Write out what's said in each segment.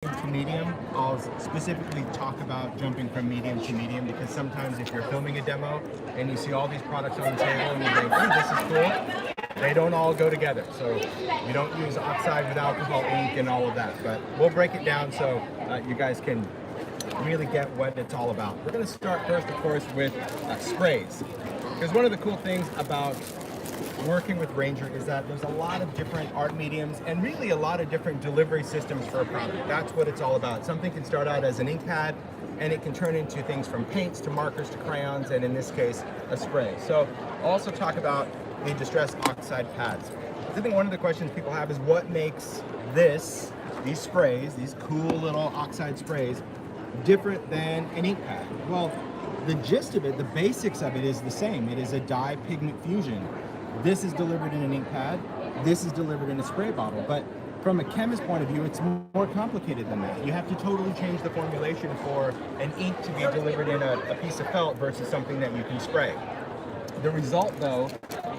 to medium, I'll specifically talk about jumping from medium to medium because sometimes if you're filming a demo and you see all these products on the table and you think, oh, this is cool, they don't all go together. So you don't use Oxide with alcohol ink and all of that, but we'll break it down so you guys can really get what it's all about. We're going to start first, of course, with sprays. Because one of the cool things about working with Ranger is that there's a lot of different art mediums and really a lot of different delivery systems for a product. That's what it's all about. Something can start out as an ink pad and it can turn into things from paints to markers to crayons and in this case a spray. So I'll also talk about the distressed oxide pads. I think one of the questions people have is what makes these sprays, these cool little oxide sprays, different than an ink pad? Well, the gist of it, the basics of it is the same. It is a dye pigment fusion. This is delivered in an ink pad, this is delivered in a spray bottle, but from a chemist's point of view, it's more complicated than that. You have to totally change the formulation for an ink to be delivered in a piece of felt versus something that you can spray. The result, though,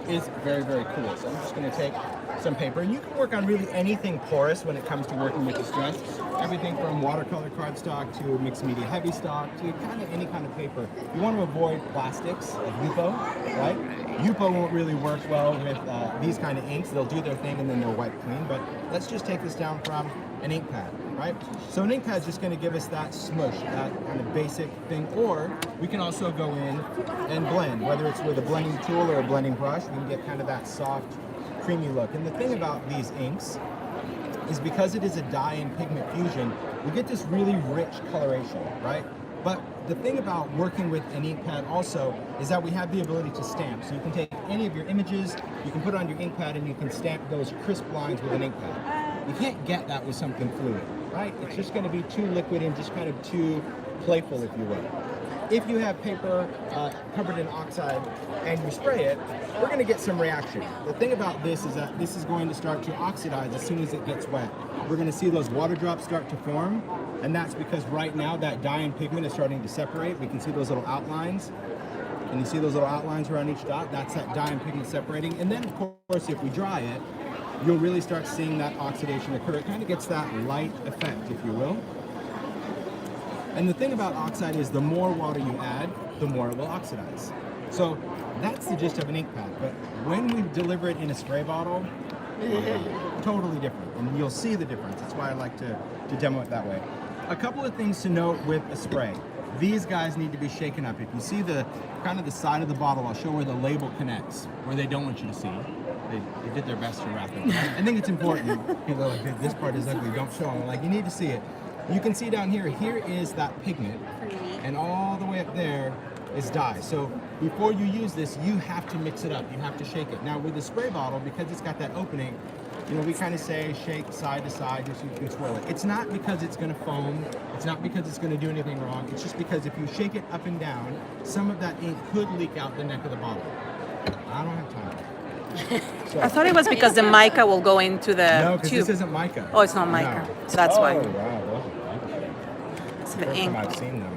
is very, very cool. So I'm just going to take some paper, and you can work on really anything porous when it comes to working with distress. Everything from watercolor cardstock to mixed media heavy stock to kind of any kind of paper. You want to avoid plastics like UPO, right? UPO won't really work well with these kind of inks. They'll do their thing and then they'll wipe clean. But let's just take this down from an ink pad, right? So an ink pad is just going to give us that smush, that kind of basic thing. Or we can also go in and blend, whether it's with a blending tool or a blending brush. We can get kind of that soft, creamy look. And the thing about these inks is because it is a dye and pigment fusion, we get this really rich coloration, right? But the thing about working with an ink pad also is that we have the ability to stamp. So you can take any of your images, you can put it on your ink pad and you can stamp those crisp lines with an ink pad. You can't get that with something fluid, right? It's just going to be too liquid and just kind of too playful, if you will. If you have paper covered in oxide and you spray it, we're going to get some reaction. The thing about this is that this is going to start to oxidize as soon as it gets wet. We're going to see those water drops start to form, and that's because right now that dye and pigment is starting to separate. We can see those little outlines, and you see those little outlines around each dot. That's that dye and pigment separating. And then, of course, if we dry it, you'll really start seeing that oxidation occur. It kind of gets that light effect, if you will. And the thing about oxide is the more water you add, the more it will oxidize. So that's the gist of an ink pad. But when we deliver it in a spray bottle, totally different. And you'll see the difference. That's why I like to demo it that way. A couple of things to note with a spray. These guys need to be shaken up. If you see the kind of the side of the bottle, I'll show where the label connects, where they don't want you to see. They did their best to wrap it up. I think it's important. People are like, this part is ugly, don't show them. Like, you need to see it. You can see down here, here is that pigment, and all the way up there is dye. So before you use this, you have to mix it up. You have to shake it. Now with the spray bottle, because it's got that opening, you know, we kind of say shake side to side just so you can swirl it. It's not because it's going to foam. It's not because it's going to do anything wrong. It's just because if you shake it up and down, some of that ink could leak out the neck of the bottle. I don't have time. So, I thought it was because the mica will go into the no, because tube. this isn't mica. Oh, it's not mica. No. So that's why. Oh, wow. Those are mica. It's the First ink. time I've seen them.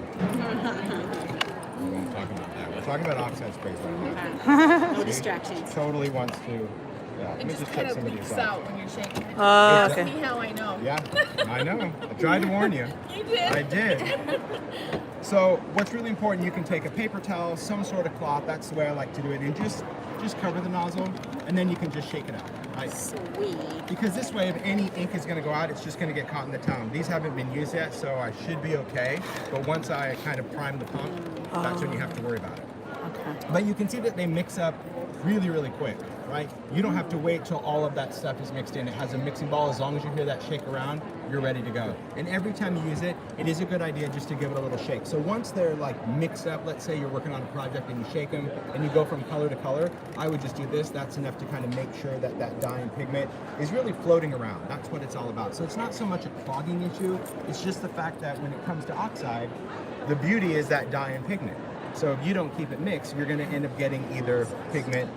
We won't talk about that. We're talking about oxide sprays right now. No distractions. Totally wants to. Yeah, let It me just just kind check of some of these leaks out. out when you're shaking it. Oh, It's- okay. See how I know? Yeah, I know. I tried to warn you. You did. I did. So what's really important, you can take a paper towel, some sort of cloth, that's the way I like to do it, and just cover the nozzle, and then you can just shake it out. Right? Sweet. Because this way, if any ink is going to go out, it's just going to get caught in the tongue. These haven't been used yet, so I should be okay. But once I kind of prime the pump, that's when you have to worry about it. Okay. But you can see that they mix up really, really quick, right? You don't have to wait till all of that stuff is mixed in. It has a mixing ball. As long as you hear that shake around, you're ready to go. And every time you use it, it is a good idea just to give it a little shake. So once they're like mixed up, let's say you're working on a project and you shake them and you go from color to color, I would just do this. That's enough to kind of make sure that that dye and pigment is really floating around. That's what it's all about. So it's not so much a clogging issue. It's just the fact that when it comes to oxide, the beauty is that dye and pigment. So if you don't keep it mixed, you're going to end up getting either pigment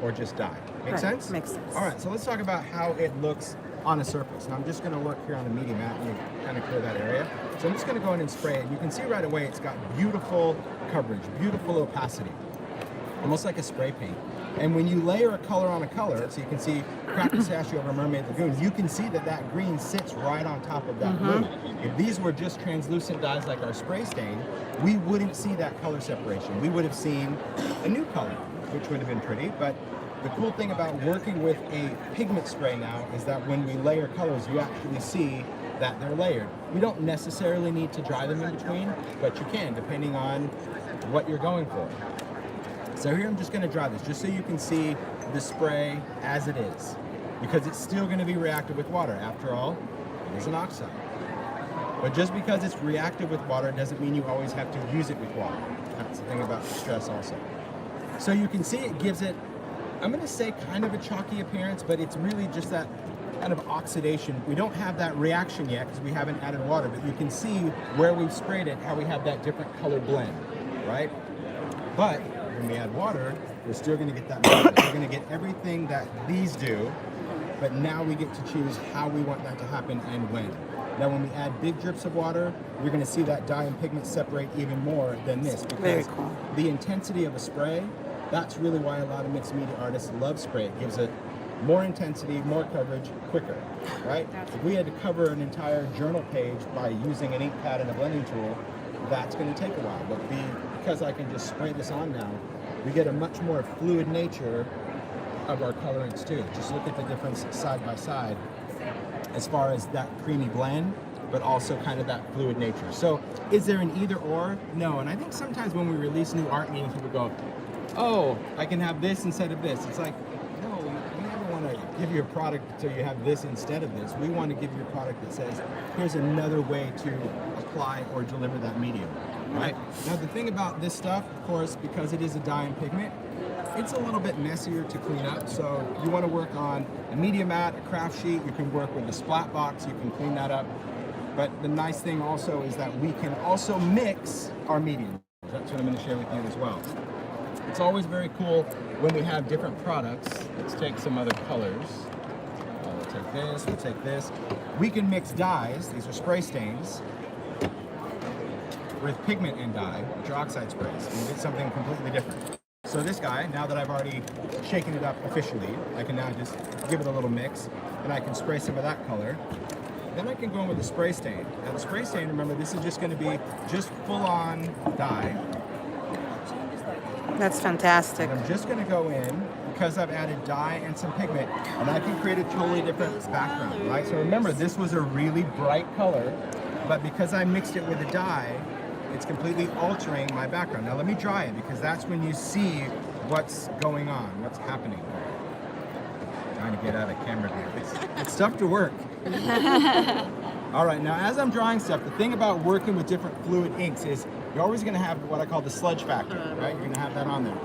or just dye. Make Right, sense? makes sense. All right, so let's talk about how it looks on a surface. Now I'm just going to work here on the media mat and kind of clear that area. So I'm just going to go in and spray it. You can see right away it's got beautiful coverage, beautiful opacity, almost like a spray paint. And when you layer a color on a color, so you can see Cracked Pistachio over Mermaid Lagoon, you can see that that green sits right on top of that blue. If these were just translucent dyes like our spray stain, we wouldn't see that color separation. We would have seen a new color, which would have been pretty. But the cool thing about working with a pigment spray now is that when we layer colors, you actually see that they're layered. We don't necessarily need to dry them in between, but you can, depending on what you're going for. So here I'm just going to dry this, just so you can see the spray as it is, because it's still going to be reactive with water. After all, it is an oxide. But just because it's reactive with water doesn't mean you always have to use it with water. That's the thing about distress also. So you can see it gives it, I'm going to say kind of a chalky appearance, but it's really just that kind of oxidation. We don't have that reaction yet because we haven't added water, but you can see where we've sprayed it, how we have that different color blend, right? But when we add water, we're still going to get that blend. We're going to get everything that these do, but now we get to choose how we want that to happen and when. Now when we add big drips of water, you're going to see that dye and pigment separate even more than this, because the intensity of a spray, that's really why a lot of mixed media artists love spray. It gives it more intensity, more coverage, quicker, right? If we had to cover an entire journal page by using an ink pad and a blending tool, that's going to take a while. But because I can just spray this on now, we get a much more fluid nature of our colorants too. Just look at the difference side by side as far as that creamy blend, but also kind of that fluid nature. So is there an either or? No. And I think sometimes when we release new art mediums, people go, oh, I can have this instead of this. It's like, no, we never want to give you a product so you have this instead of this. We want to give you a product that says, here's another way to apply or deliver that medium, right? Now the thing about this stuff, of course, because it is a dye and pigment, it's a little bit messier to clean up. So you want to work on a media mat, a craft sheet, you can work with a splat box, you can clean that up. But the nice thing also is that we can also mix our mediums. That's what I'm going to share with you as well. It's always very cool when we have different products. Let's take some other colors. We'll take this, we'll take this. We can mix dyes, these are spray stains, with pigment and dye, which are oxide sprays, and we get something completely different. So this guy, now that I've already shaken it up officially, I can now just give it a little mix, and I can spray some of that color. Then I can go in with the spray stain. Now the spray stain, remember, this is just going to be just full-on dye. That's fantastic. And I'm just going to go in, because I've added dye and some pigment, and I can create a totally different background, right? So remember, this was a really bright color, but because I mixed it with a dye, it's completely altering my background. Now let me dry it, because that's when you see what's going on, what's happening. Trying to get out of camera view. It's tough to work. All right, now as I'm drying stuff, the thing about working with different fluid inks is you're always going to have what I call the sludge factor, right? You're going to have that on there.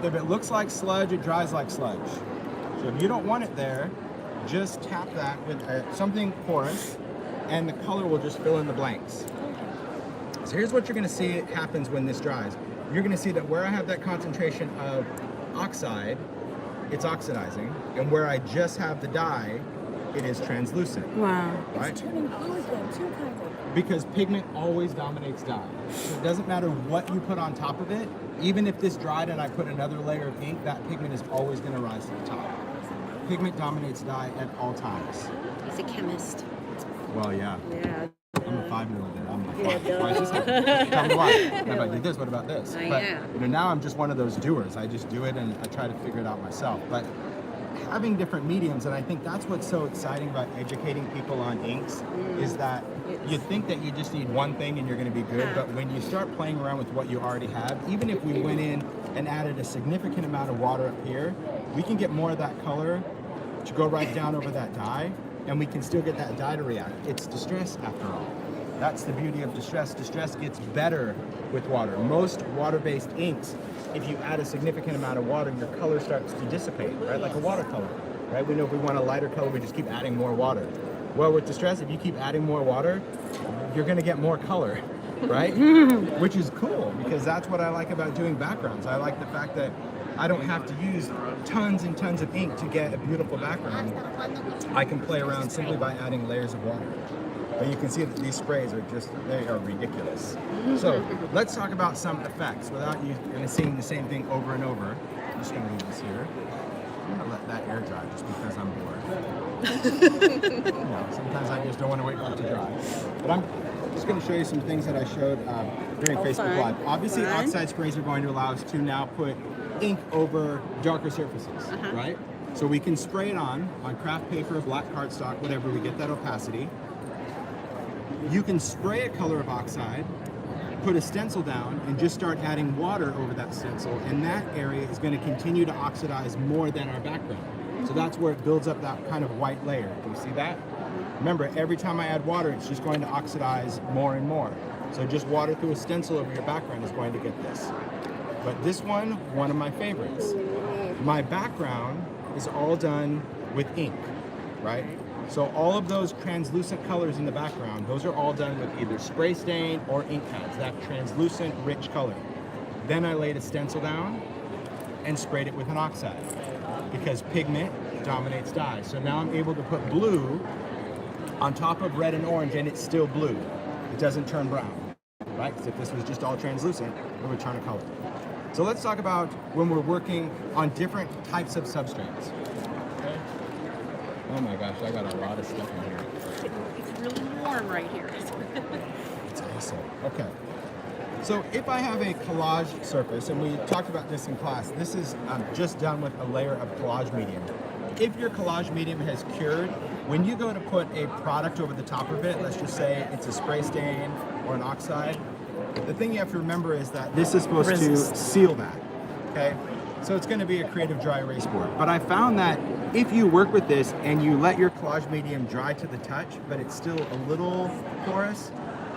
If it looks like sludge, it dries like sludge. So if you don't want it there, just tap that with something porous, and the color will just fill in the blanks. So here's what you're going to see happens when this dries. You're going to see that where I have that concentration of oxide, it's oxidizing, and where I just have the dye, it is translucent. Wow. Right? It's turning blue again, too, kind of. Because pigment always dominates dye. So it doesn't matter what you put on top of it, even if this dried and I put another layer of ink, that pigment is always going to rise to the top. Pigment dominates dye at all times. He's a chemist. Well, yeah. Yeah. I'm a 5-year-old and I'm like, why is this happening? Tell me why. If I did this, what about this? But you know, now I'm just one of those doers. I just do it and I try to figure it out myself. But having different mediums, and I think that's what's so exciting about educating people on inks, is that you think that you just need one thing and you're going to be good, but when you start playing around with what you already have, even if we went in and added a significant amount of water up here, we can get more of that color to go right down over that dye, and we can still get that dye to react. It's distress after all. That's the beauty of distress. Distress gets better with water. Most water-based inks, if you add a significant amount of water, your color starts to dissipate, right? Like a watercolor, right? We know if we want a lighter color, we just keep adding more water. Well, with distress, if you keep adding more water, you're gonna get more color, right? Which is cool, because that's what I like about doing backgrounds. I like the fact that I don't have to use tons and tons of ink to get a beautiful background. I can play around simply by adding layers of water. But you can see that these sprays are just, they are ridiculous. So let's talk about some effects without you seeing the same thing over and over. I'm just gonna leave this here. I'm gonna let that air dry just because I'm bored. Sometimes I just don't want to wait for it to dry. But I'm just going to show you some things that I showed during Facebook Live. Obviously, Oxide sprays are going to allow us to now put ink over darker surfaces, right? So we can spray it on craft paper, black cardstock, whatever. We get that opacity. You can spray a color of Oxide, put a stencil down, and just start adding water over that stencil, and that area is going to continue to oxidize more than our background. So that's where it builds up that kind of white layer. Do you see that? Remember, every time I add water, it's just going to oxidize more and more. So just water through a stencil over your background is going to get this. But this one of my favorites. My background is all done with ink, right? So all of those translucent colors in the background, those are all done with either spray stain or ink pads, that translucent, rich color. Then I laid a stencil down and sprayed it with an oxide because pigment dominates dye. So now I'm able to put blue on top of red and orange and it's still blue. It doesn't turn brown, right? Because if this was just all translucent, it would turn a color. So let's talk about when we're working on different types of substrates. Okay. Oh my gosh, I got a lot of stuff in here. It's really warm right here. It's awesome. Okay. So if I have a collage surface, and we talked about this in class, this is just done with a layer of collage medium. If your collage medium has cured, when you go to put a product over the top of it, let's just say it's a spray stain or an oxide, the thing you have to remember is that this is supposed to seal that, okay? So it's going to be a creative dry erase board. But I found that if you work with this and you let your collage medium dry to the touch, but it's still a little porous,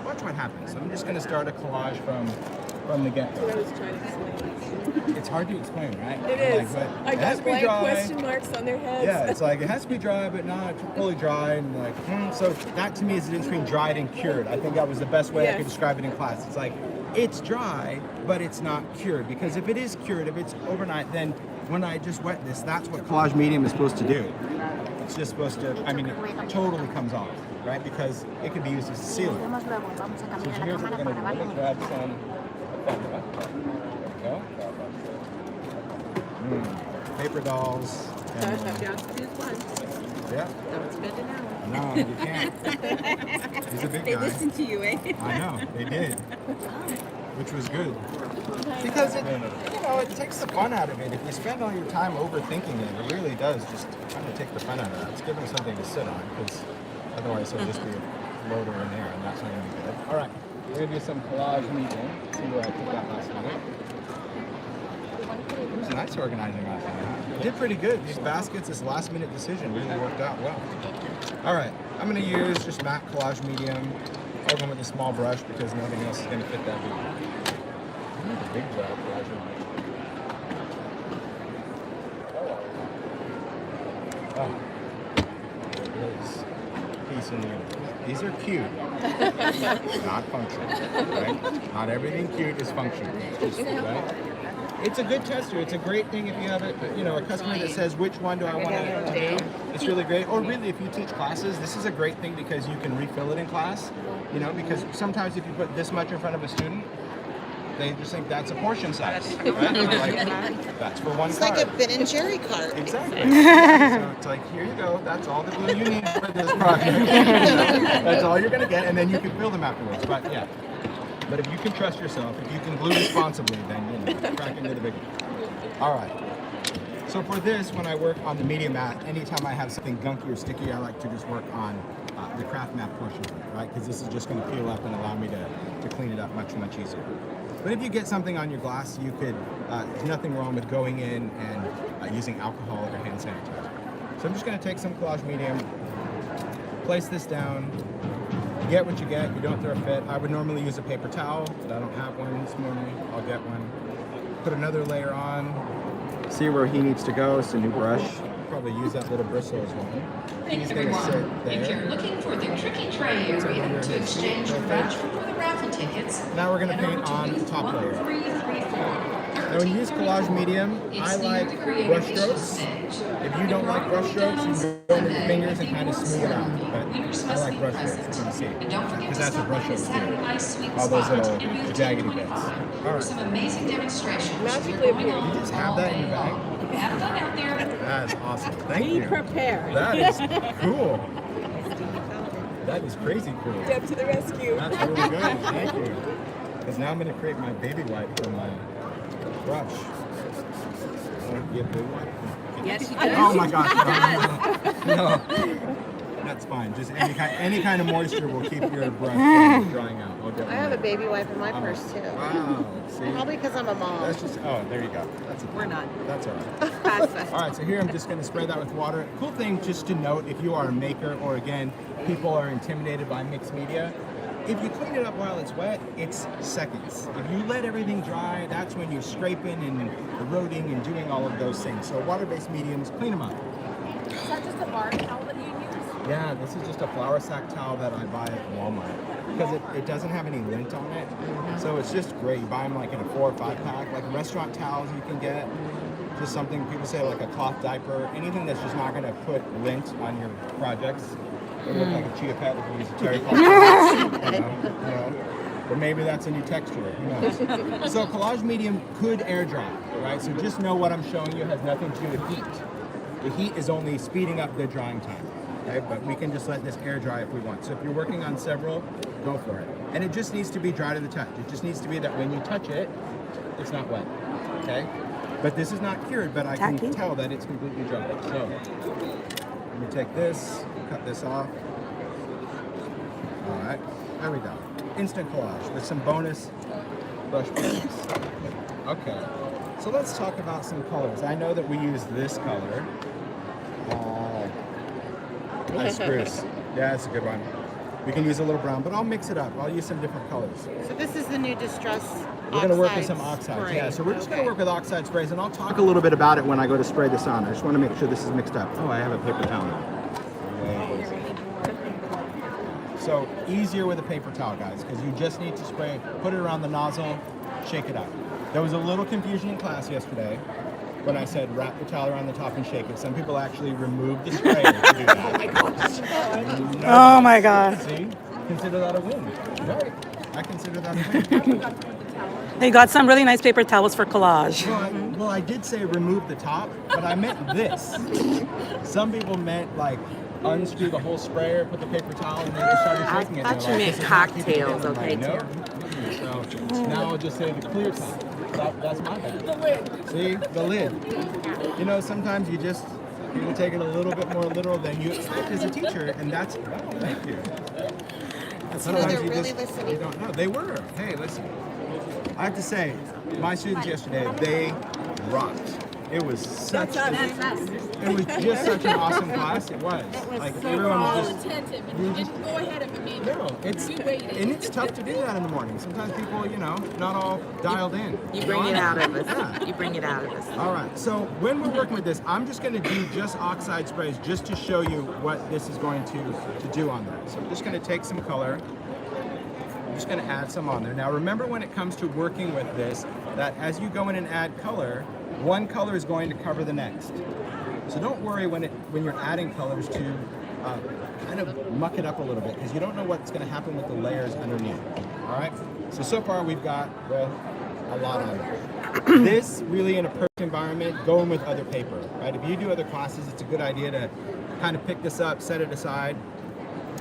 watch what happens. So I'm just going to start a collage from the get-go. It's hard to explain, right? It is. Like, I got blank question marks on their heads. Yeah, it's like it has to be dry, but not fully dry. And like, so that to me is the difference between dried and cured. I think that was the best way I could describe it in class. It's like it's dry, but it's not cured. Because if it is cured, if it's overnight, then when I just wet this, that's what collage medium is supposed to do. It's just supposed to. I mean, it totally comes off, right? Because it could be used as a sealer. So here's what we're gonna do. Let's grab some. There we go. Paper dolls. And, yeah. That's good to know. No, you can't. He's a big guy. They listened to you, eh? I know, they did. Which was good. Because it takes the fun out of it. If you spend all your time overthinking it, it really does just kind of take the fun out of it. It's giving something to sit on, because otherwise it'll just be a loader in there, and that's not going to be good. All right, we're going to do some collage medium. See where I took that last minute. It was nice organizing last night. Did pretty good. These baskets, this last minute decision really worked out well. All right, I'm going to use just matte collage medium. I'll go with a small brush because nothing else is going to fit that big. I need a big job collage medium. Oh, this piece in the universe. These are cute, not functional, right? Not everything cute is functional, right? It's a good tester. It's a great thing if you have a customer that says, which one do I want to do? It's really great. Or really, if you teach classes, this is a great thing because you can refill it in class. Because sometimes if you put this much in front of a student, they just think that's a portion size. Right? Like, that's for one card. It's like a Ben and Jerry card. Exactly. So it's like, here you go. That's all the glue you need for this project. That's all you're going to get, and then you can fill them afterwards. But yeah. But if you can trust yourself, if you can glue responsibly, then crack into the big one. All right. So for this, when I work on the media mat, anytime I have something gunky or sticky, I like to just work on the craft mat portion of it, right? Because this is just going to peel up and allow me to clean it up much, much easier. But if you get something on your glass, you could, there's nothing wrong with going in and using alcohol or hand sanitizer. So I'm just going to take some collage medium, place this down. You get what you get, you don't throw a fit. I would normally use a paper towel, but I don't have one this morning. I'll get one. Put another layer on. See where he needs to go. It's a new brush. Probably use that little bristle as well. He's going to sit there. If you're looking for the tricky tray area to exchange your voucher for the raffle tickets, now we're going to paint on the top layer. Now when you use collage medium, I like brush strokes. If you don't like brush strokes, you can go with your fingers and kind of smooth it out. But I like brush strokes, you can see. Because that's what brush strokes do. All those little jaggedy bits. All right. some amazing demonstrations. Magically appeared. You just have that in your bag. Have fun out there. That is awesome. Thank Be you. prepared. That is cool. That is crazy cool. Deb to the rescue. That's really good. Thank you. Because now I'm going to create my baby wipe for my brush. Want to be a baby wipe? Yes, she Oh my gosh. No. That's fine. Just any kind of moisture will keep your brush from drying out. I'll get I have a one. baby wipe in my purse too. Wow. See? Probably because I'm a mom. That's just, oh, there you go. That's We're not. That's all right. Pass that. All right, so here I'm just going to spray that with water. Cool thing just to note, if you are a maker or again, people are intimidated by mixed media, if you clean it up while it's wet, it's seconds. If you let everything dry, that's when you're scraping and eroding and doing all of those things. So water-based mediums, clean them up. Is that just a bar towel that you use? Yeah, this is just a flour sack towel that I buy at Walmart because it doesn't have any lint on it. So it's just great. You buy them like in a 4 or 5 pack, like restaurant towels you can get. Just something people say like a cloth diaper, anything that's just not going to put lint on your projects. It look like a chia pet if you use a terry cloth. Or maybe that's a new texture. Who knows? So collage medium could air dry, right? So just know what I'm showing you has nothing to do with heat. The heat is only speeding up the drying time. Okay, but we can just let this air dry if we want. So if you're working on several, go for it. And it just needs to be dry to the touch. It just needs to be that when you touch it, it's not wet. Okay? But this is not cured, but I can tell that it's completely dry. So let me take this, cut this off. All right, there we go. Instant collage with some bonus brush pieces. Okay, so let's talk about some colors. I know that we use this color. Nice spruce. Yeah, it's a good one. We can use a little brown, but I'll mix it up. I'll use some different colors. So this is the new Distress. We're going to work with some oxides. Yeah, so we're just going to work with oxide sprays, and I'll talk a little bit about it when I go to spray this on. I just want to make sure this is mixed up. Oh, I have a paper towel now. So easier with a paper towel, guys, because you just need to spray, put it around the nozzle, shake it up. There was a little confusion in class yesterday when I said wrap the towel around the top and shake it. Some people actually removed the spray to do that. Oh my God. See? Consider that a win. Right. I consider that a win. They got some really nice paper towels for collage. Well, I did say remove the top, but I meant this. Some people meant like unscrew the whole sprayer, put the paper towel, and then just started shaking it. I thought you meant cocktails, okay, No. So now I'll just say the clear top. That's my bad. The lid. See? The lid. You know, sometimes people take it a little bit more literal than you expect as a teacher, and that's, thank you. Sometimes they're you really just, listening. you don't know. They were. Hey, listen. I have to say, my students yesterday, they rocked. It was such. It was just such an awesome class. It was. Like everyone was just. Attentive, and you didn't go ahead of me. No, and it's tough to do that in the morning. Sometimes people, not all dialed in. You bring it out of us. Yeah. You bring it out of us. All right. So when we're working with this, I'm just going to do just oxide sprays just to show you what this is going to do on there. So I'm just going to take some color. I'm just going to add some on there. Now remember, when it comes to working with this, that as you go in and add color, one color is going to cover the next. So don't worry when you're adding colors to kind of muck it up a little bit, because you don't know what's going to happen with the layers underneath. All right. So far we've got a lot on there. This really, in a perfect environment, going with other paper. Right. If you do other classes, it's a good idea to kind of pick this up, set it aside.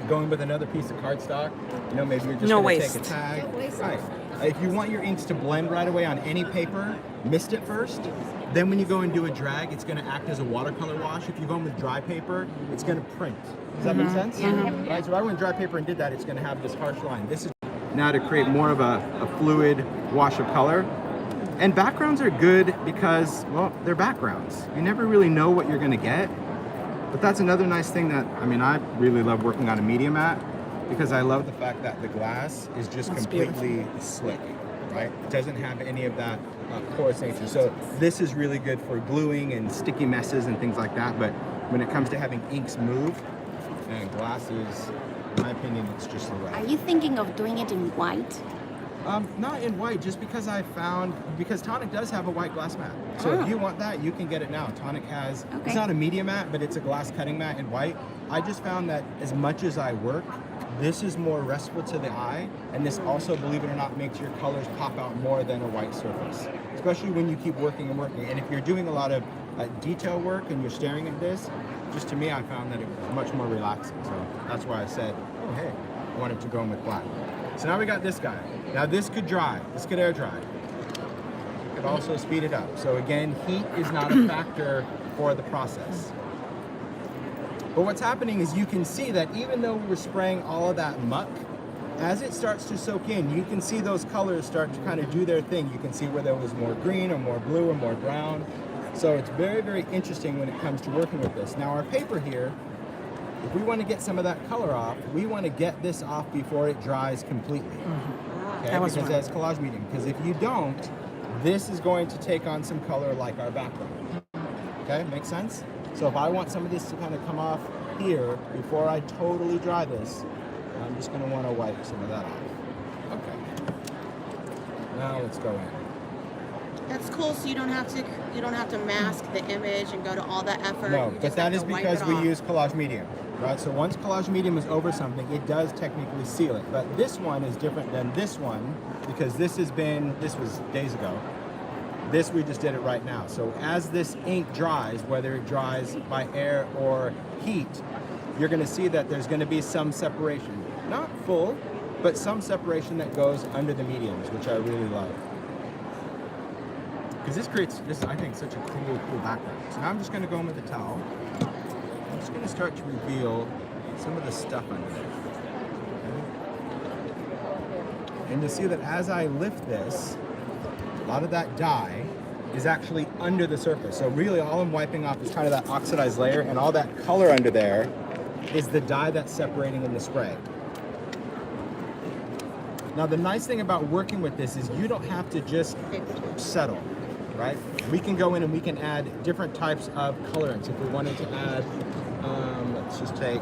Going with another piece of cardstock, maybe you're just going to take a tag. Right. If you want your inks to blend right away on any paper, mist it first. Then when you go and do a drag, it's going to act as a watercolor wash. If you go in with dry paper, it's going to print. Does that make sense? Right. So I went dry paper and did that. It's going to have this harsh line. This is now to create more of a fluid wash of color. And backgrounds are good because, well, they're backgrounds. You never really know what you're going to get. But that's another nice thing that, I really love working on a media mat, because I love the fact that the glass is just completely slick, right? It doesn't have any of that porous nature. So this is really good for gluing and sticky messes and things like that. But when it comes to having inks move, and glass is, in my opinion, it's just the right. Are you thinking of doing it in white? Not in white, just because because Tonic does have a white glass mat. So if you want that, you can get it now. Tonic has, it's not a media mat, but it's a glass cutting mat in white. I just found that as much as I work, this is more restful to the eye, and this also, believe it or not, makes your colors pop out more than a white surface, especially when you keep working and working. And if you're doing a lot of detail work and you're staring at this, just to me, I found that it was much more relaxing. So that's why I said, oh, hey, I wanted to go in with black. So now we got this guy. Now this could dry, this could air dry. It could also speed it up. So again, heat is not a factor for the process. But what's happening is you can see that even though we're spraying all of that muck, as it starts to soak in, you can see those colors start to kind of do their thing. You can see where there was more green or more blue or more brown. So it's very, very interesting when it comes to working with this. Now our paper here, if we want to get some of that color off, we want to get this off before it dries completely. Okay, because that's collage medium. Because if you don't, this is going to take on some color like our background. Okay, makes sense? So if I want some of this to kind of come off here before I totally dry this, I'm just going to want to wipe some of that off. Okay. Now let's go in. That's cool. So you don't have to mask the image and go to all that effort. No, You but just that have is to wipe because it we off. use collage medium, right? So once collage medium is over something, it does technically seal it. But this one is different than this one because this was days ago. This, we just did it right now. So as this ink dries, whether it dries by air or heat, you're going to see that there's going to be some separation. Not full, but some separation that goes under the mediums, which I really love. Because this creates, I think, such a cool background. So now I'm just going to go in with the towel. I'm just going to start to reveal some of the stuff under there. Okay? And to see that as I lift this, a lot of that dye is actually under the surface. So really all I'm wiping off is kind of that oxidized layer, and all that color under there is the dye that's separating in the spray. Now the nice thing about working with this is you don't have to just settle, right? We can go in and we can add different types of colorants. If we wanted to add, let's just take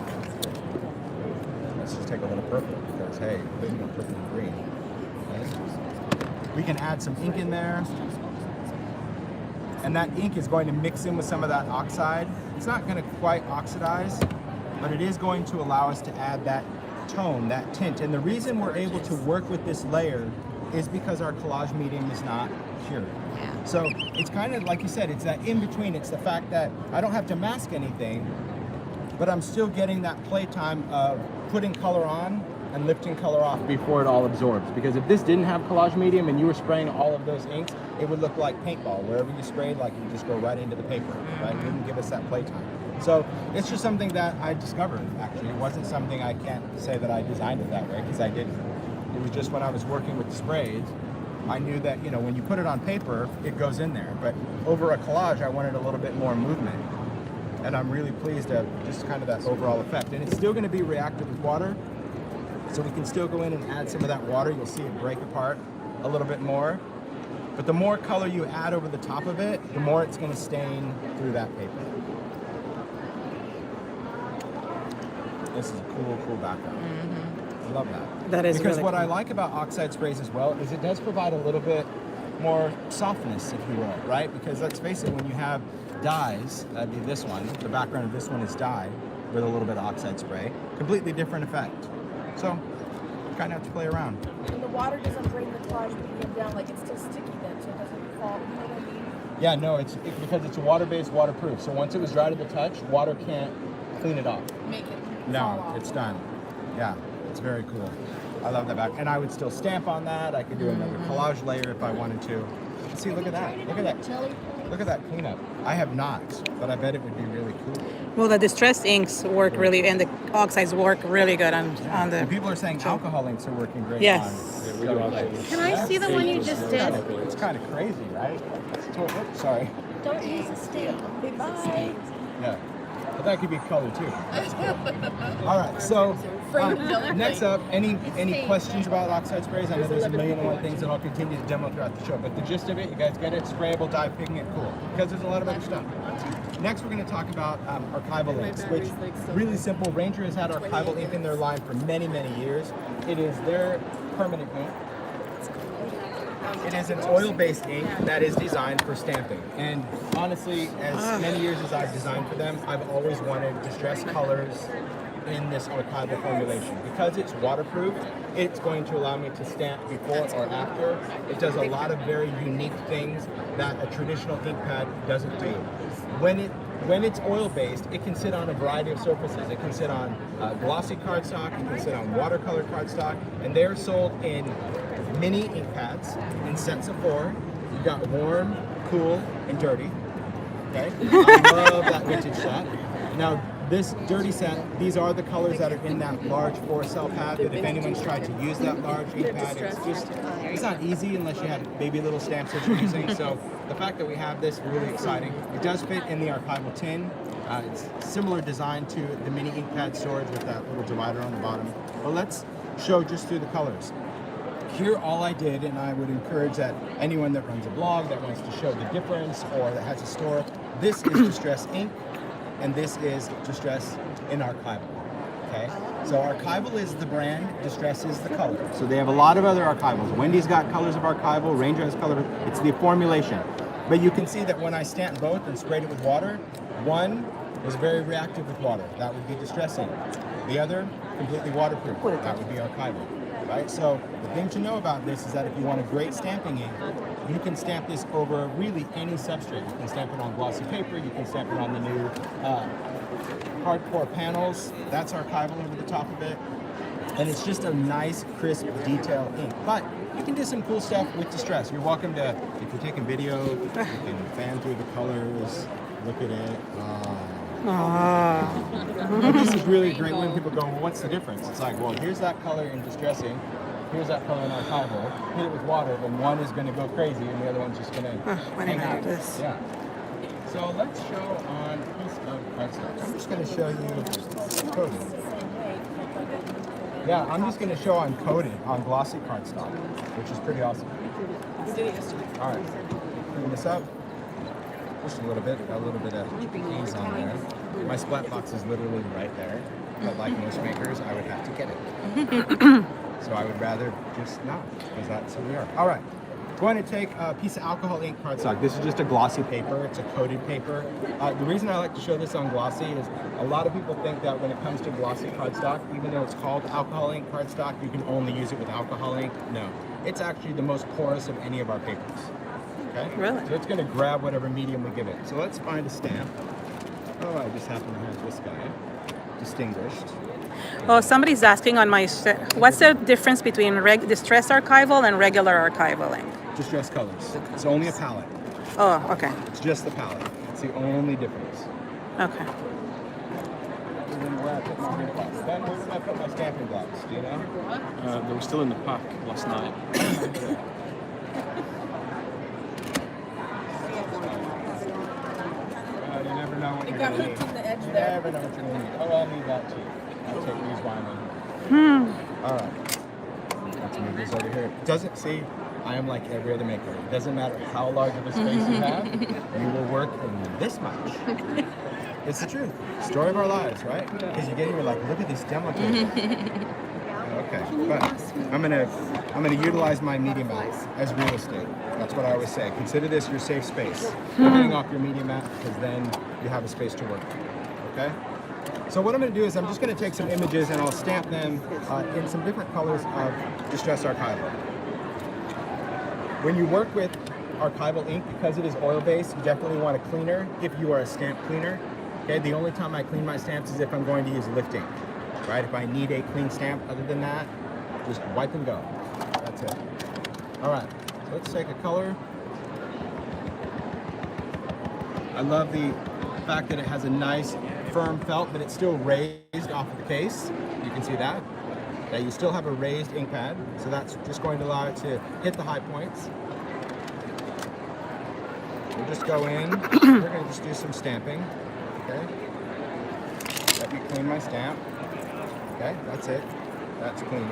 a little purple because hey, there's no purple and green. Okay? We can add some ink in there, and that ink is going to mix in with some of that oxide. It's not going to quite oxidize, but it is going to allow us to add that tone, that tint. And the reason we're able to work with this layer is because our collage medium is not cured. Yeah. So it's kind of like you said, it's that in between. It's the fact that I don't have to mask anything, but I'm still getting that playtime of putting color on and lifting color off before it all absorbs. Because if this didn't have collage medium and you were spraying all of those inks, it would look like paintball. Wherever you sprayed, like you just go right into the paper, right? It wouldn't give us that playtime. So it's just something that I discovered, actually. It wasn't something I can't say that I designed it that way, because I didn't. It was just when I was working with the sprays, I knew that, you know, when you put it on paper, it goes in there. But over a collage, I wanted a little bit more movement. And I'm really pleased at just kind of that overall effect. And it's still going to be reactive with water, so we can still go in and add some of that water. You'll see it break apart a little bit more. But the more color you add over the top of it, the more it's going to stain through that paper. This is a cool background. I love that. That is because really what cool. I like about Oxide sprays as well is it does provide a little bit more softness, if you will, right? Because let's face it, when you have dyes, that'd be this one, the background of this one is dye with a little bit of Oxide spray, completely different effect. So you kind of have to play around. And the water doesn't bring the collage medium down, like it's still sticky then, so it doesn't fall. You know what I mean? Yeah, no, it's because it's a water-based, waterproof. So once it was dry to the touch, water can't clean it off. Make it fall No, off. it's done. Yeah, it's very cool. I love that back. And I would still stamp on that. I could do another collage layer if I wanted to. See, look at that. Look at that. Look at that cleanup. I have not, but I bet it would be really cool. Well, the distressed inks work really, and the oxides work really good on And the. people are saying alcohol inks are working great Yes. on. Yeah, Can I see the one you just did? It's kind of crazy, right? Oops, sorry. Don't use a stain. Bye. Yeah. But that could be color too. That's cool. All right, so next up, any questions about Oxide sprays? I know there's a million and one things that I'll continue to demo throughout the show, but the gist of it, you guys get it, sprayable, dye pigment, cool. Because there's a lot of other stuff. Next, we're going to talk about Archival inks, which really simple. Ranger has had Archival ink in their line for many, many years. It is their permanent ink. It is an oil-based ink that is designed for stamping. And honestly, as many years as I've designed for them, I've always wanted distressed colors in this archival formulation. Because it's waterproof, it's going to allow me to stamp before or after. It does a lot of very unique things that a traditional ink pad doesn't do. When it's oil-based, it can sit on a variety of surfaces. It can sit on glossy cardstock, it can sit on watercolor cardstock, and they're sold in mini ink pads in sets of 4. You've got warm, cool, and dirty. Okay? I love that vintage set. Now, this dirty set, these are the colors that are in that large 4-cell pad, but if anyone's tried to use that large ink pad, it's not easy unless you have baby little stamps that you're using. So the fact that we have this is really exciting. It does fit in the archival tin. It's similar design to the mini ink pad storage with that little divider on the bottom. But let's show just through the colors. Here, all I did, and I would encourage that anyone that runs a blog that wants to show the difference or that has a store, this is Distress ink, and this is Distress in Archival. Okay, so Archival is the brand, Distress is the color. So they have a lot of other archivals. Wendy's got colors of Archival, Ranger has color. It's the formulation. But you can see that when I stamped both and sprayed it with water, one was very reactive with water. That would be Distress ink. The other, completely waterproof. That would be Archival. Right? So the thing to know about this is that if you want a great stamping ink, you can stamp this over really any substrate. You can stamp it on glossy paper, you can stamp it on the new hardcore panels. That's Archival over the top of it. And it's just a nice, crisp, detailed ink. But you can do some cool stuff with Distress. You're welcome to, if you're taking video, you can fan through the colors, look at it. But this is really a great one. People go, well, what's the difference? It's like, well, here's that color in Distress ink, here's that color in Archival. Hit it with water, then one is going to go crazy, and the other one's just going to hang out. Yeah. So let's show on a piece of cardstock. I'm just going to show you coated. Yeah, I'm just going to show on coated on glossy cardstock, which is pretty awesome. All right, clean this up. Just a little bit of ease on there. My splat box is literally right there, but like most makers, I would have to get it. So I would rather just not, because that's who we are. All right, going to take a piece of alcohol ink cardstock. This is just a glossy paper. It's a coated paper. The reason I like to show this on glossy is a lot of people think that when it comes to glossy cardstock, even though it's called alcohol ink cardstock, you can only use it with alcohol ink. No, it's actually the most porous of any of our papers. Okay? Really? So it's going to grab whatever medium we give it. So let's find a stamp. Oh, I just happen to have this guy. Distinguished. Oh, somebody's asking on my... What's the difference between Distress Archival and regular Archival ink? Distress colors. It's only a palette. Oh, okay. It's just the palette. It's the only difference. Okay. And then where I put my ink blocks. Then where did I put my stamping blocks? Do you know? They were still in the pack last night. You never know what you're got going to hooked need. in the edge You there. never know what you're going to need. Oh, I'll need that too. I'll take these wine in. All right. Let's move this over here. Doesn't see. I am like every other maker. It doesn't matter how large of a space you have. You will work in this much. It's the truth. Story of our lives, right? Because you get here, like, look at this demo table. Okay, but I'm gonna utilize my media mat as real estate. That's what I always say. Consider this your safe space. You're getting off your media mat because then you have a space to work. Okay. So what I'm going to do is I'm just going to take some images and I'll stamp them in some different colors of Distress Archival. When you work with Archival ink, because it is oil-based, you definitely want a cleaner if you are a stamp cleaner. Okay, the only time I clean my stamps is if I'm going to use lift ink. Right? If I need a clean stamp, other than that, just wipe and go. That's it. All right, so let's take a color. I love the fact that it has a nice firm felt, but it's still raised off of the case. You can see that. That you still have a raised ink pad, so that's just going to allow it to hit the high points. We'll just go in. We're going to just do some stamping. Okay. Let me clean my stamp. Okay, that's it. That's clean.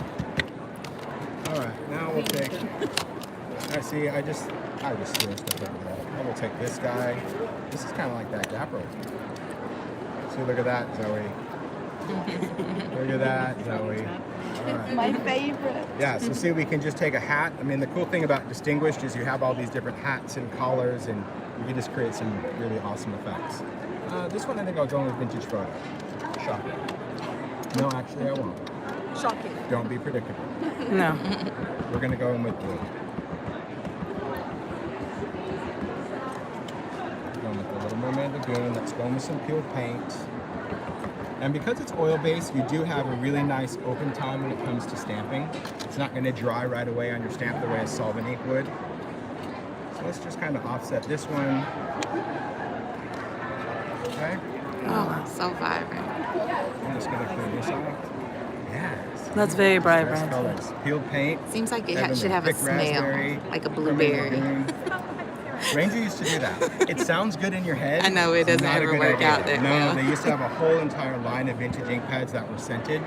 All right, now we'll take. I see. I just threw stuff over there. Then we'll take this guy. This is kind of like that Dapper. See, look at that, Zoe. Look at that, Zoe. All right. My favorite. Yeah. So see, we can just take a hat. I mean, the cool thing about Distinguished is you have all these different hats and collars, and you can just create some really awesome effects. This one I think I'll go with vintage photo. Shocking. No, actually I won't. Shocking. Don't be predictable. No. We're gonna go in with blue. Going with a little Mermaid Lagoon. Let's go in with some peeled paint. And because it's oil-based, you do have a really nice open time when it comes to stamping. It's not gonna dry right away on your stamp the way a solvent ink would. So let's just kind of offset this one. Okay. Oh, so vibrant. I'm just gonna clean this off. Yes. That's very Nice vibrant. colors. Peeled paint. Seems like it and then should the have a thick smell, raspberry, like a Mermaid blueberry. Lagoon. Ranger used to do that. It sounds good in your head. I know, it It's doesn't not a ever good work idea. out that No, well. they used to have a whole entire line of vintage ink pads that were scented.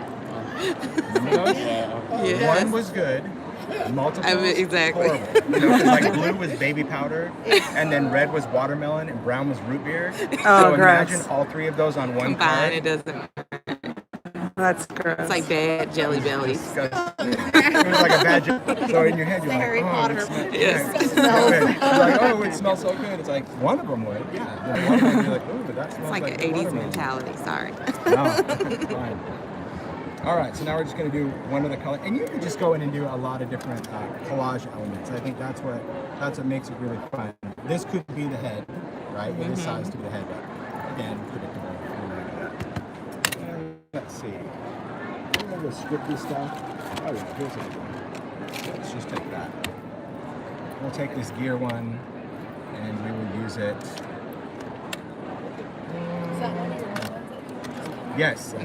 Remember those? Yes. One was good. Multiple I mean, exactly. horrible. You know, 'cause like blue was baby powder, and then red was watermelon, and brown was root beer. Oh, so imagine gross. all three of those on one Combined, card. it doesn't. That's gross. It's like bad Jelly Bellies. Disgusting. It was like a bad joke. So in your head, you're like, Harry oh, Potter. it smells Yes. good. You're like, oh, it smells so good. It's like, one of them would. Yeah. Then one of them, you're like, oh, but that It's smells like like an the 80s watermelon. mentality. Sorry. No, it's fine. All right, so now we're just going to do one of the color, and you can just go in and do a lot of different collage elements. I think that's what makes it really fun. This could be the head, right? It is sized to be the head, but again, predictable. And let's see. We're going to script this stuff. Oh yeah, here's it. Let's just take that. We'll take this gear one, and we will use it. Is that one of your ones? Yes.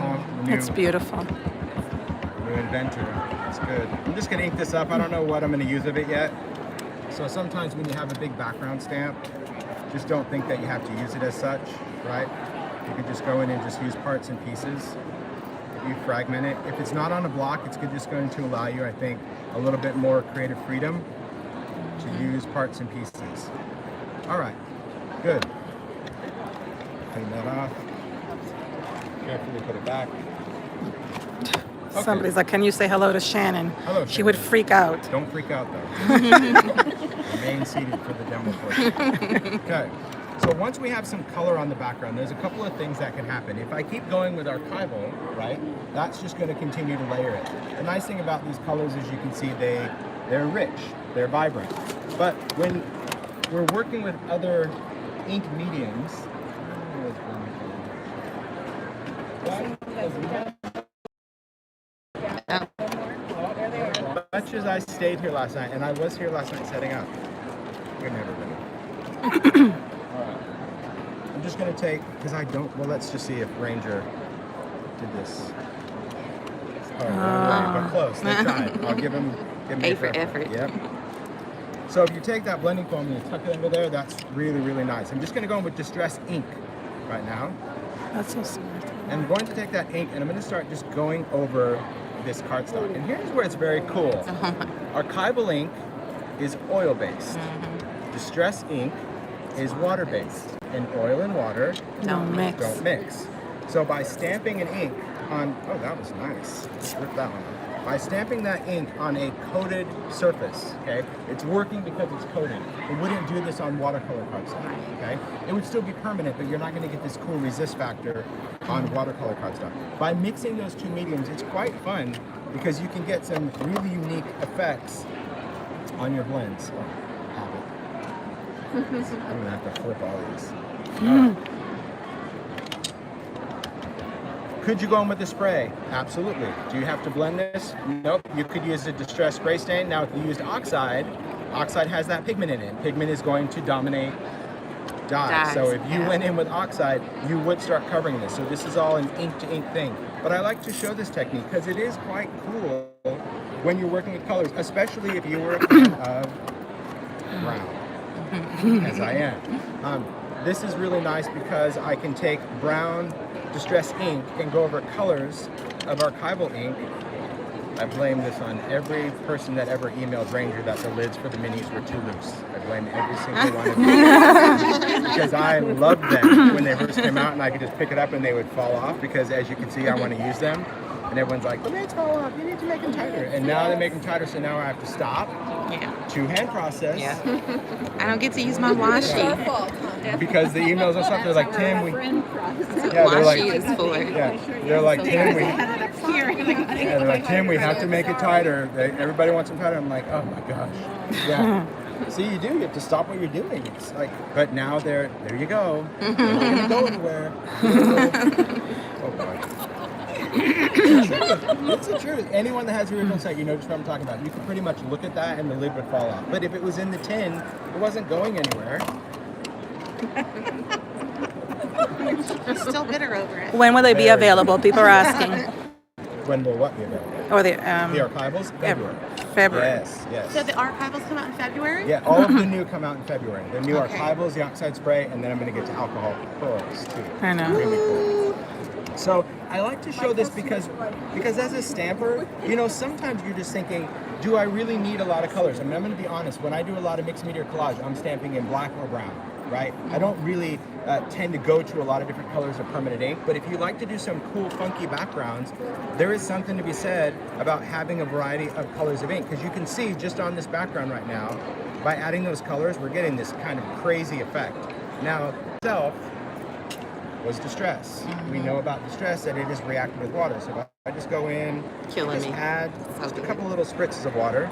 It's beautiful. New inventor. It's good. I'm just gonna ink this up. I don't know what I'm gonna use of it yet. So sometimes when you have a big background stamp, just don't think that you have to use it as such, right? You can just go in and just use parts and pieces. You fragment it. If it's not on a block, it's just going to allow you, I think, a little bit more creative freedom to use parts and pieces. All right, good. Clean that off. Carefully put it back. Okay. Somebody's like, can you say hello to Shannon? Hello, She would Shannon. freak out. Don't freak out though. Remain seated for the demo portion. Okay. So once we have some color on the background, there's a couple of things that can happen. If I keep going with Archival, right, that's just going to continue to layer it. The nice thing about these colors is you can see they're rich, they're vibrant. But when we're working with other ink mediums, much as I stayed here last night, and I was here last night setting up, you're never ready. Alright. I'm just going to take, because I don't, well, let's just see if Ranger did this. Oh, but close. They tried. I'll give him A a for fair effort. point. Yep. So if you take that blending foam and you tuck it under there, that's really, really nice. I'm just going to go in with Distress ink right now. That's so smart. And I'm going to take that ink and I'm going to start just going over this cardstock. And here's where it's very cool. Archival ink is oil-based. Distress ink is water-based. And oil and water Don't mix. don't mix. So by stamping an ink on, oh, that was nice. Let's rip that one off. By stamping that ink on a coated surface, okay, it's working because it's coated. It wouldn't do this on watercolor cardstock, okay? It would still be permanent, but you're not gonna get this cool resist factor on watercolor cardstock. By mixing those two mediums, it's quite fun because you can get some really unique effects on your blends. Oh, have it. I'm gonna have to flip all these. All right. Could you go in with the spray? Absolutely. Do you have to blend this? Nope. You could use a distress spray stain. Now, if you used Oxide, Oxide has that pigment in it. Pigment is going to dominate dye. Dyes, So if you yeah. went in with Oxide, you would start covering this. So this is all an ink-to-ink thing. But I like to show this technique because it is quite cool when you're working with colors, especially if you were a fan of brown, as I am. This is really nice because I can take brown Distress ink and go over colors of Archival ink. I blame this on every person that ever emailed Ranger that the lids for the minis were too loose. I blame every single one of them because I loved them when they first came out and I could just pick it up and they would fall off because as you can see I want to use them. And everyone's like, the mates fall off, you need to make them tighter. And now they make them tighter, so now I have to stop, Yeah. two-hand process. Yeah. I don't get to use my washi. Because the emails and stuff, they're like, Tim, we... That's Yeah, what they're like, washi is for. yeah, they're like, Tim, we... Yeah, they're like, Tim, we have to make it tighter. Everybody wants them tighter. I'm like, oh my gosh. Yeah. See, you do. You have to stop what you're doing. It's like, but now there you go. They're not gonna go anywhere. Oh boy. It's the truth. Anyone that has the original site, you know just what I'm talking about. You can pretty much look at that and the lid would fall off. But if it was in the tin, it wasn't going anywhere. I'm still bitter over it. When will they be available? People are asking. When will what be available? Or The archivals? February. February. Yes. So the archivals come out in February? Yeah, all of the new come out in February. The new archivals, the oxide spray, and then I'm going to get to alcohol pearls too. I know. Really cool. So I like to show this because as a stamper, you know, sometimes you're just thinking, do I really need a lot of colors? I mean, I'm going to be honest. When I do a lot of mixed media collage, I'm stamping in black or brown, right? I don't really tend to go to a lot of different colors of permanent ink, but if you like to do some cool, funky backgrounds, there is something to be said about having a variety of colors of ink, because you can see just on this background right now, by adding those colors, we're getting this kind of crazy effect. Now, itself was distress. We know about distress that it is reactive with water, so if I just go in, just add just a couple little spritzes of water,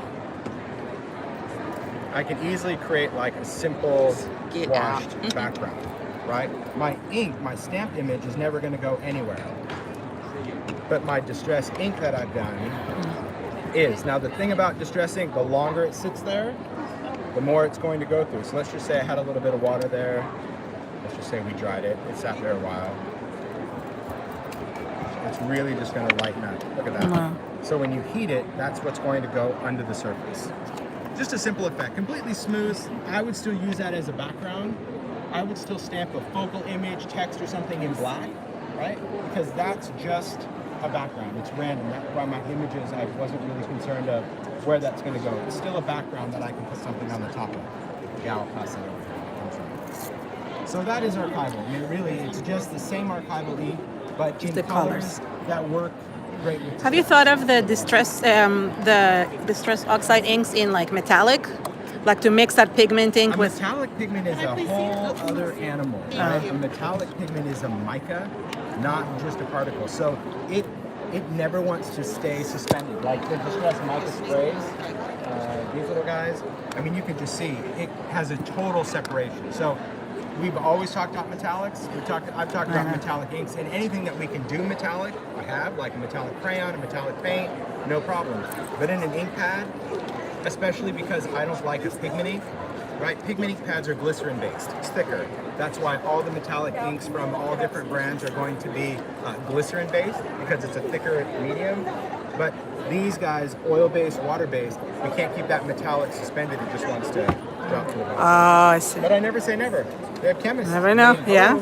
I can easily create like a simple washed background, right? My ink, my stamped image is never going to go anywhere. But my distress ink that I've done is. Now the thing about distress ink, the longer it sits there, the more it's going to go through. So let's just say I had a little bit of water there. Let's just say we dried it. It sat there a while. It's really just going to lighten up. Look at that. Wow. So when you heat it, that's what's going to go under the surface. Just a simple effect, completely smooth. I would still use that as a background. I would still stamp a focal image, text, or something in black, right? Because that's just a background. It's random. That's why my images, I wasn't really concerned of where that's going to go. It's still a background that I can put something on the top of. Yeah, I'll pass it over. So that is archival. I mean, really, it's just the same archival ink, but in the colors that work great with. Have you thought of the distress oxide inks in like metallic? Like to mix that pigment ink with... Metallic pigment is a whole other animal, right? A metallic pigment is a mica, not just a particle. So it never wants to stay suspended. Like the distress mica sprays, these little guys, I mean, you can just see it has a total separation. So we've always talked about metallics. I've talked about metallic inks, and anything that we can do metallic, I have, like a metallic crayon, a metallic paint, no problem. But in an ink pad, especially because I don't like a pigment ink, right? Pigment ink pads are glycerin based. It's thicker. That's why all the metallic inks from all different brands are going to be glycerin based, because it's a thicker medium. But these guys, oil based, water based, we can't keep that metallic suspended. It just wants to drop to the bottom. Oh, I see. But I never say never. They have chemists. Never know, yeah.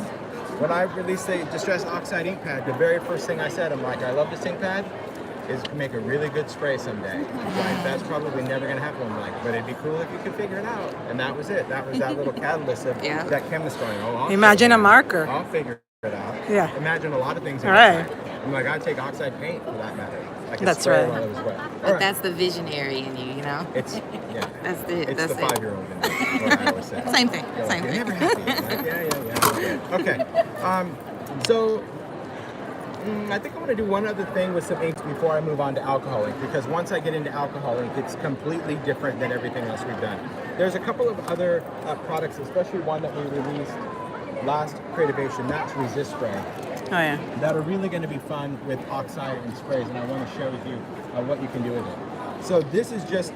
When I released the Distress Oxide ink pad, the very first thing I said, I'm like, I love this ink pad, is to make a really good spray someday. Like, that's probably never going to happen. I'm like, but it'd be cool if you could figure it out. And that was it. That was that little catalyst of that chemist going, Imagine a marker. I'll figure it out. Yeah. Imagine a lot of things. All right. I'm like, I'd take oxide paint for that matter. I could That's spray right. while it was wet. But that's the visionary in you, you know? It's, yeah. That's the It's the 5-year-old in me, what I always say. Same thing. You're Same like, you're thing. never happy. Like, yeah. Okay. So I think I'm going to do one other thing with some inks before I move on to alcohol ink, because once I get into alcohol ink, it's completely different than everything else we've done. There's a couple of other products, especially one that we released last Creativation, that's resist spray, that are really going to be fun with oxide and sprays, and I want to share with you what you can do with it. So this is just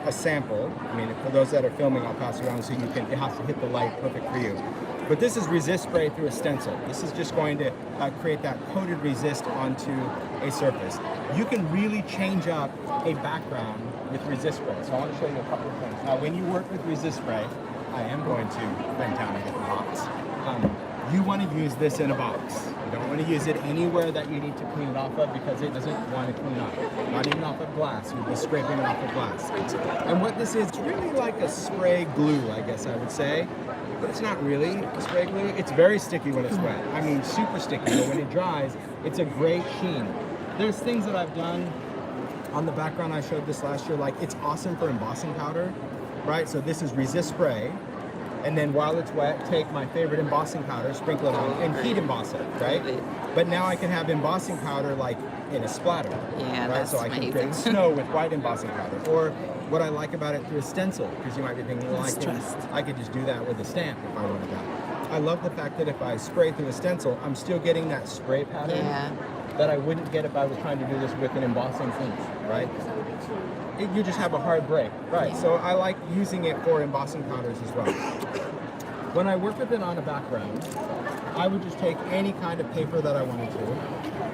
a sample. I mean, for those that are filming, I'll pass it around so you can, it has to hit the light perfect for you. But this is resist spray through a stencil. This is just going to create that coated resist onto a surface. You can really change up a background with resist spray. So I want to show you a couple of things. Now, when you work with resist spray, I am going to bend down and get the box. You want to use this in a box. You don't want to use it anywhere that you need to clean it off of, because it doesn't want to clean up. Not even off of glass. You'd be scraping it off of glass. And what this is, it's really like a spray glue, I guess I would say. But it's not really a spray glue. It's very sticky when it's wet. I mean, super sticky. But when it dries, it's a great sheen. there's things that I've done on the background. I showed this last year. Like, it's awesome for embossing powder, right? So this is resist spray. And then while it's wet, take my favorite embossing powder, sprinkle it on, and heat emboss it, right? But now I can have embossing powder like in a splatter, Yeah, right? that's So I can amazing. create snow with white embossing powder. Or what I like about it through a stencil, because you might be thinking, well, I could just do that with a stamp if I wanted that. I love the fact that if I spray through a stencil, I'm still getting that spray pattern that I wouldn't get if I was trying to do this with an embossing finish, right? You just have a hard break, right? So I like using it for embossing powders as well. When I work with it on a background, I would just take any kind of paper that I wanted to.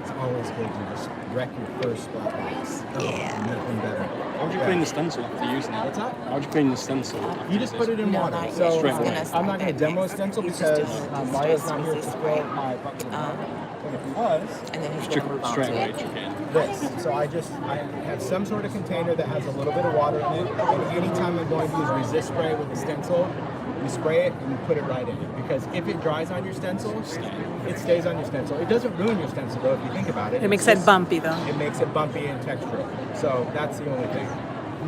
It's always good to just wreck your first splat box. Nothing better. How would you clean the stencil after using it? What's that? How would you clean the stencil? You just put it in water. So I'm not going to demo a stencil because Maya's not here to fill my bucket of water. But if he was, Straight away, chuck it in. this. So I have some sort of container that has a little bit of water in it. And anytime I'm going to use resist spray with a stencil, you spray it and you put it right in it. Because if it dries on your stencil, it stays on your stencil. It doesn't ruin your stencil though if you think about it. It makes it bumpy though. It makes it bumpy and textural. So that's the only thing.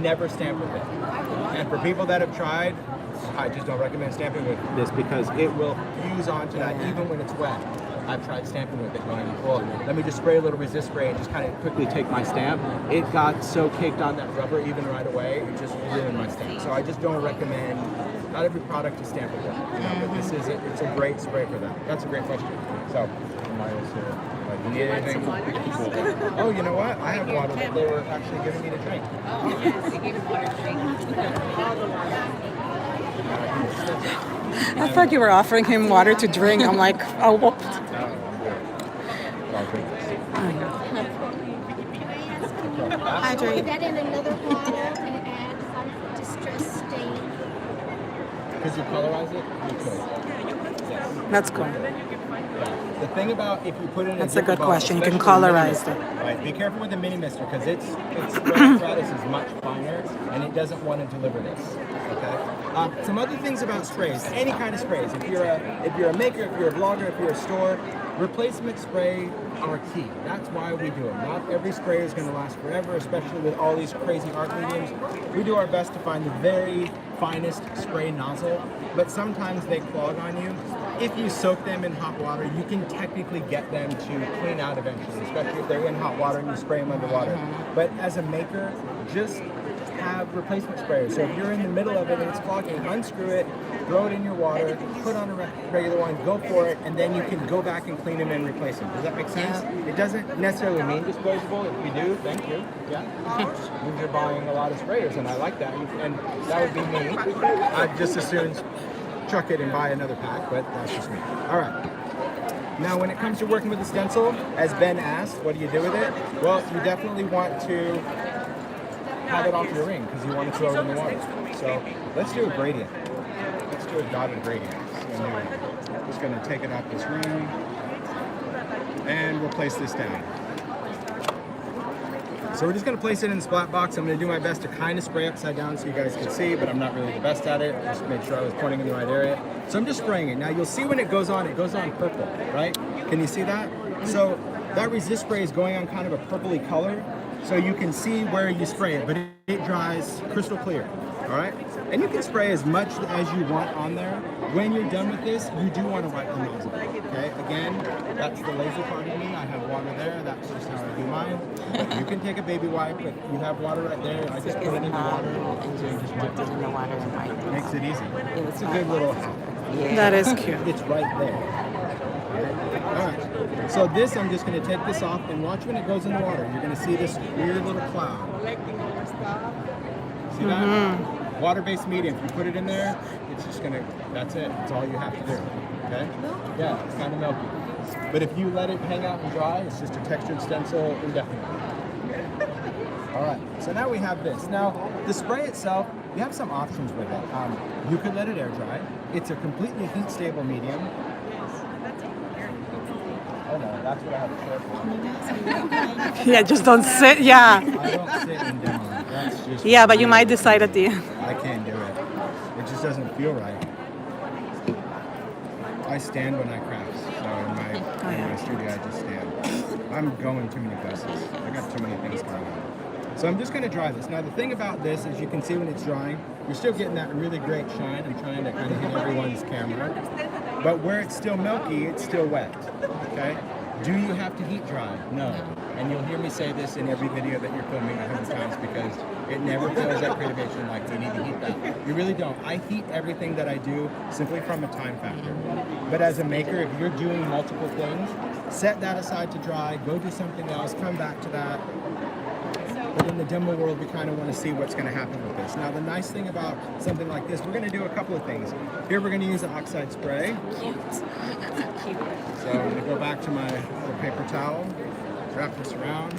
Never stamp with it. And for people that have tried, I just don't recommend stamping with this because it will fuse onto that even when it's wet. I've tried stamping with it going, well, let me just spray a little resist spray and just kind of quickly take my stamp. It got so caked on that rubber even right away, it just ruined my stamp. So I just don't recommend, not every product to stamp with it. You know, but this is it's a great spray for that. That's a great question. So, Maya's here. Like, you need anything? Oh, you know what? I have water that they were actually giving me to drink. Oh, yes, they gave him water to drink. I thought you were offering him water to drink. I'm like, oh, whoop. Hydrate. Put that in another bottle and add some distress stain. Because you colorize it, you could. Yes. That's cool. The thing about if you put it in That's a different good question. You can especially the mini colorize mister, it. Right. Be careful with the mini mister because its apparatus is much finer and it doesn't want to deliver this. Okay. Some other things about sprays. Any kind of sprays. If you're a maker, if you're a blogger, if you're a store, replacement spray are key. That's why we do them. Not every spray is going to last forever, especially with all these crazy art mediums. We do our best to find the very finest spray nozzle, but sometimes they clog on you. If you soak them in hot water, you can technically get them to clean out eventually, especially if they're in hot water and you spray them underwater. But as a maker, just have replacement sprayers. So if you're in the middle of it and it's clogging, unscrew it, throw it in your water, put on a regular one, go for it, and then you can go back and clean them and replace them. Does that make sense? It doesn't necessarily mean disposable. If you do, thank you. Yeah. Means you're buying a lot of sprayers, and I like that. And that would be me. I'd just as soon chuck it and buy another pack, but that's just me. All right. Now, when it comes to working with the stencil, as Ben asked, what do you do with it? Well, you definitely want to have it off your ring because you want to throw it in the water. So let's do a gradient. Let's do a dotted gradient. So I'm just going to take it off this ring and we'll place this down. So we're just going to place it in the splat box. I'm going to do my best to kind of spray upside down so you guys can see, but I'm not really the best at it. Just make sure I was pointing in the right area. So I'm just spraying it. Now you'll see when it goes on purple, right? Can you see that? So that resist spray is going on kind of a purpley color. So you can see where you spray it, but it dries crystal clear, all right? And you can spray as much as you want on there. When you're done with this, you do want to wipe the nozzle, okay? Again, that's the lazy part of me. I have water there. That's just how I do mine. You can take a baby wipe, but you have water right there. I just put it in the water. And just dip it in the water and wipe it. Makes it easy. It's a good little hack. That is cute. It's right there. All right, so this, I'm just going to take this off and watch when it goes in the water. You're going to see this weird little cloud. See that? Water-based medium. If you put it in there, it's just going to, that's it. That's all you have to do. Okay? Yeah, it's kind of milky. But if you let it hang out and dry, it's just a textured stencil indefinitely. All right, so now we have this. Now, the spray itself, you have some options with it. You could let it air dry. It's a completely heat-stable medium. Oh no, that's what I have to share for. Yeah, just don't sit. Yeah. I don't sit in demo. That's just Yeah, but you might decide at the end. I can't do it. It just doesn't feel right. I stand when I craft. So in my studio, I just stand. I'm going too many places. I got too many things going on. So I'm just going to dry this. Now the thing about this is you can see when it's drying, you're still getting that really great shine. I'm trying to kind of hit everyone's camera. But where it's still milky, it's still wet, okay? Do you have to heat dry? No. And you'll hear me say this in every video that you're filming 100 times because it never feels at Creativation like we need to heat that. You really don't. I heat everything that I do simply from a time factor. But as a maker, if you're doing multiple things, set that aside to dry, go do something else, come back to that. But in the demo world, we kind of want to see what's going to happen with this. Now, the nice thing about something like this, we're going to do a couple of things. Here, we're going to use an Oxide spray. Cute. Cute. So I'm going to go back to my little paper towel, wrap this around,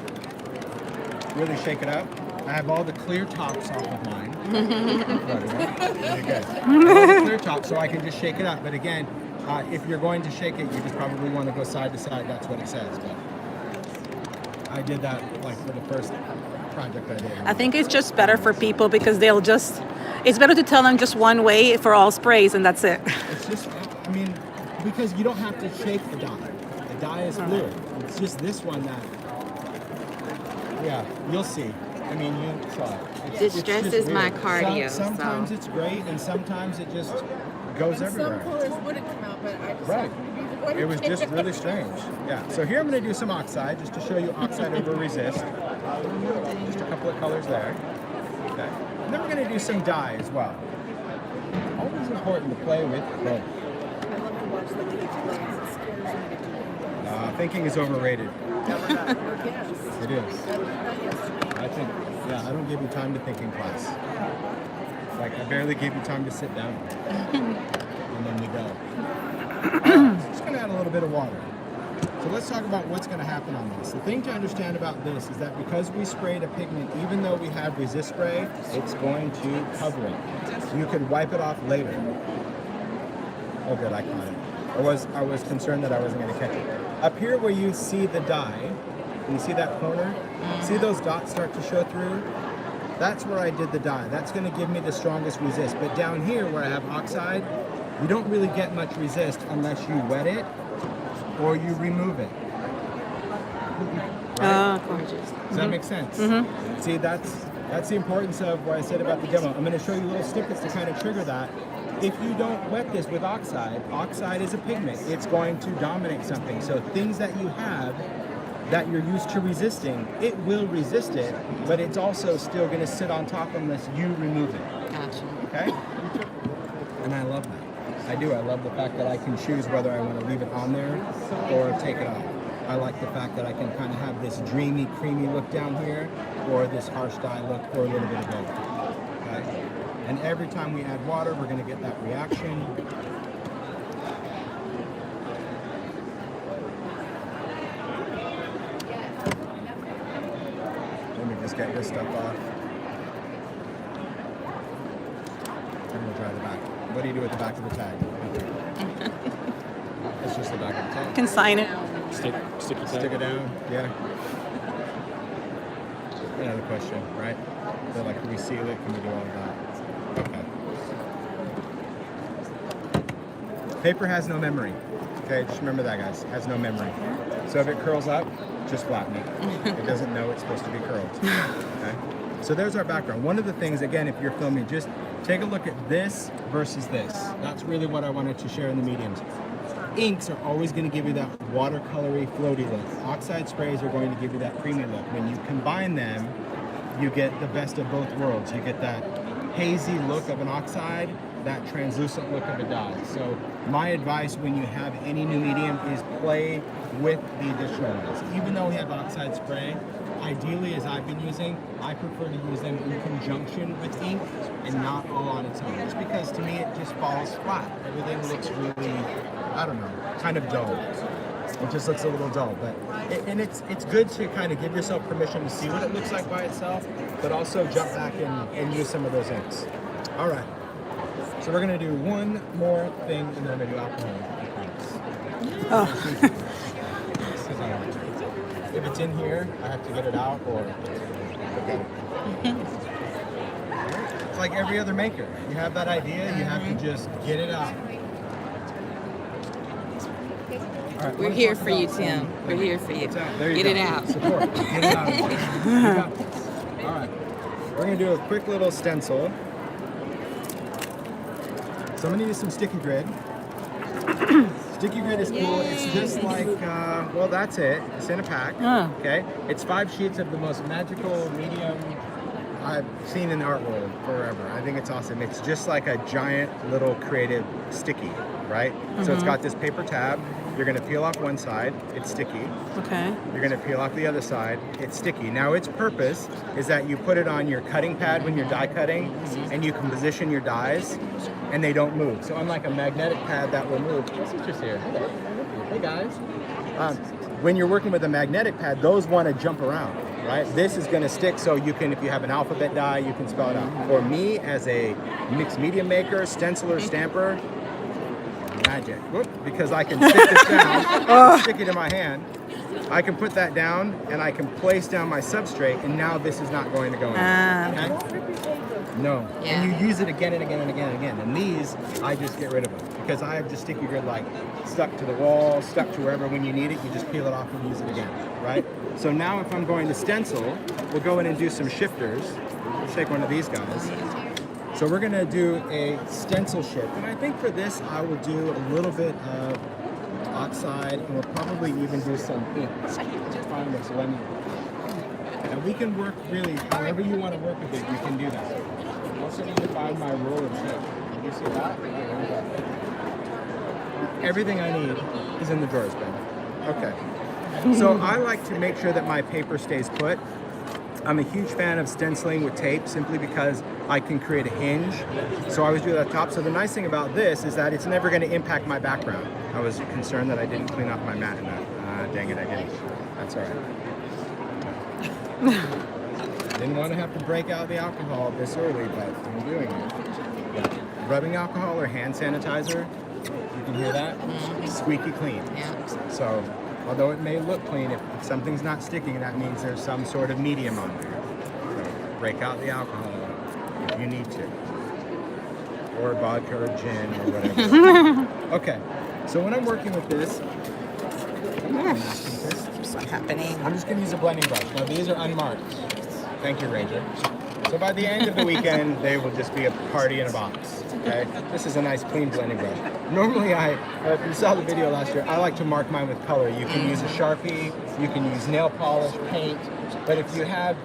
really shake it up. I have all the clear tops off of mine. Really good. All the clear tops, so I can just shake it up. But again, if you're going to shake it, you just probably want to go side to side. That's what it says. But I did that like for the first project I did. I think it's just better for people because they'll just, it's better to tell them just one way for all sprays and that's it. It's just, I mean, because you don't have to shake the dye. The dye is fluid. It's just this one that, yeah, you'll see. I mean, you saw it. Distress just is my weird. cardio, Sometimes so. it's great, and sometimes it just goes everywhere. Some colors wouldn't come out, but I just Right. happened to be the one. It was just really strange. Yeah. So here I'm going to do some Oxide, just to show you Oxide over Resist. Just a couple of colors there. Okay. And then we're going to do some dye as well. Always important to play with both. I love to watch the age plays. It scares me to do. Thinking is overrated. Yes. It is. Not yesterday. I think, yeah, I don't give you time to think in class. Like, I barely give you time to sit down. And then you go. Just going to add a little bit of water. So let's talk about what's going to happen on this. The thing to understand about this is that because we sprayed a pigment, even though we have resist spray, it's going to cover it. You could wipe it off later. Oh good, I caught it. I was concerned that I wasn't going to catch it. Up here where you see the dye, you see that corner? See those dots start to show through? That's where I did the dye. That's going to give me the strongest resist. But down here where I have Oxide, you don't really get much resist unless you wet it or you remove it. Right? Gorgeous. Does that make sense? See, that's the importance of what I said about the demo. I'm going to show you little snippets to kind of trigger that. If you don't wet this with Oxide, Oxide is a pigment. It's going to dominate something. So things that you have that you're used to resisting, it will resist it, but it's also still going to sit on top unless you remove it. Gotcha. Okay? And I love that. I do. I love the fact that I can choose whether I want to leave it on there or take it off. I like the fact that I can kind of have this dreamy, creamy look down here or this harsh dye look or a little bit of both. Okay? And every time we add water, we're going to get that reaction. Let me just get this stuff off. I'm going to try the back. What do you do with the back of the tag? It's just the back of the tag. Can sign it. Sticky tag. Stick it down, yeah. Another question, right? So like, can we seal it? Can we do all of that? Okay. Paper has no memory. Okay, just remember that, guys. It has no memory. So if it curls up, just flatten it. It doesn't know it's supposed to be curled. Okay. So there's our background. One of the things, again, if you're filming, just take a look at this versus this. That's really what I wanted to share in the mediums. Inks are always going to give you that watercolory, floaty look. Oxide sprays are going to give you that creamy look. When you combine them, you get the best of both worlds. You get that hazy look of an Oxide, that translucent look of a dye. So my advice when you have any new medium is play with the additional ones. Even though we have Oxide spray, ideally, as I've been using, I prefer to use them in conjunction with ink and not all on its own. Just because to me it just falls flat. Everything looks really, I don't know, kind of dull. It just looks a little dull, but it's good to kind of give yourself permission to see what it looks like by itself, but also jump back and use some of those inks. All right, so we're gonna do one more thing, and then I'm gonna do alcohol. Oh. If it's in here, I have to get it out, or okay. It's like every other maker. You have that idea, you have to just get it out. All right, We're here for you, Tim. We're here for you. There you Get go. it out. Support. Get it out. You got this. All right. We're going to do a quick little stencil. So I'm going to use some sticky grid. Sticky grid is cool. It's just like, well, that's it. It's in a pack. Okay. It's 5 sheets of the most magical medium I've seen in the art world forever. I think it's awesome. It's just like a giant little creative sticky, right? So it's got this paper tab. You're going to peel off one side. It's sticky. Okay. You're going to peel off the other side. It's sticky. Now its purpose is that you put it on your cutting pad when you're die cutting, and you can position your dies and they don't move. So unlike a magnetic pad that will move, my sister's here. Hello. Hey guys. When you're working with a magnetic pad, those want to jump around, right? This is going to stick, so you can, if you have an alphabet die, you can spell it out. For me, as a mixed media maker, stenciler, stamper, magic. Whoop, because I can stick this down, stick it in my hand. I can put that down, and I can place down my substrate, and now this is not going to go in. Okay? No. Yeah. And you use it again and again and again and again. And these, I just get rid of them because I have just sticky grid like stuck to the wall, stuck to wherever. When you need it, you just peel it off and use it again, right? So now if I'm going to stencil, we'll go in and do some shifters. Let's take one of these guys. So we're gonna do a stencil shift. And I think for this, I will do a little bit of Oxide, and we'll probably even do some ink. Find this one. And we can work really, however you want to work with it, you can do that. I also need to find my roller shape. You see that? Everything I need is in the drawers, Ben. Okay. So I like to make sure that my paper stays put. I'm a huge fan of stenciling with tape simply because I can create a hinge. So I always do that at the top. So the nice thing about this is that it's never going to impact my background. I was concerned that I didn't clean off my mat in that. Dang it, I didn't. That's all right. Didn't want to have to break out the alcohol this early, but I'm doing it. Yeah. Rubbing alcohol or hand sanitizer, you can hear that? Squeaky clean. Yeah. So, although it may look clean, if something's not sticking, that means there's some sort of medium on there. So, break out the alcohol if you need to. Or vodka or gin or whatever. Okay, so when I'm working with this, What's happening? I'm just going to use a blending brush. Now these are unmarked. Thank you, Ranger. So by the end of the weekend, they will just be a party in a box. Okay? This is a nice clean blending brush. Normally, if you saw the video last year, I like to mark mine with color. You can use a Sharpie, you can use nail polish, paint, but if you have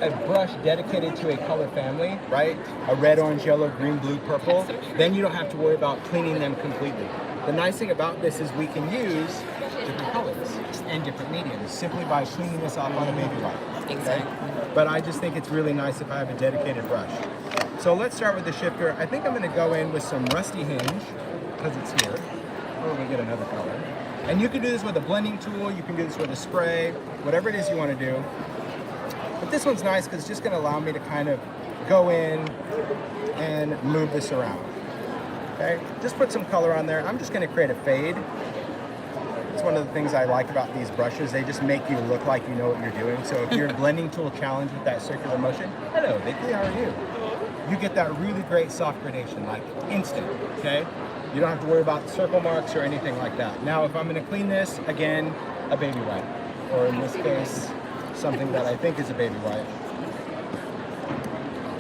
a brush dedicated to a color family, right? A red, orange, yellow, green, blue, purple, then you don't have to worry about cleaning them completely. The nice thing about this is we can use different colors and different mediums simply by cleaning this off on a baby wipe. Okay? Exactly. But I just think it's really nice if I have a dedicated brush. So let's start with the shifter. I think I'm going to go in with some rusty hinge because it's here. Or we get another color. And you can do this with a blending tool. You can do this with a spray, whatever it is you want to do. But this one's nice because it's just going to allow me to kind of go in and move this around. Okay, just put some color on there. I'm just going to create a fade. It's one of the things I like about these brushes. They just make you look like you know what you're doing. So if you're a blending tool challenged with that circular motion, hello, Vicky, how are you? You get that really great soft gradation, like instant, okay? You don't have to worry about circle marks or anything like that. Now, if I'm going to clean this, again, a baby wipe. Or in this case, something that I think is a baby wipe.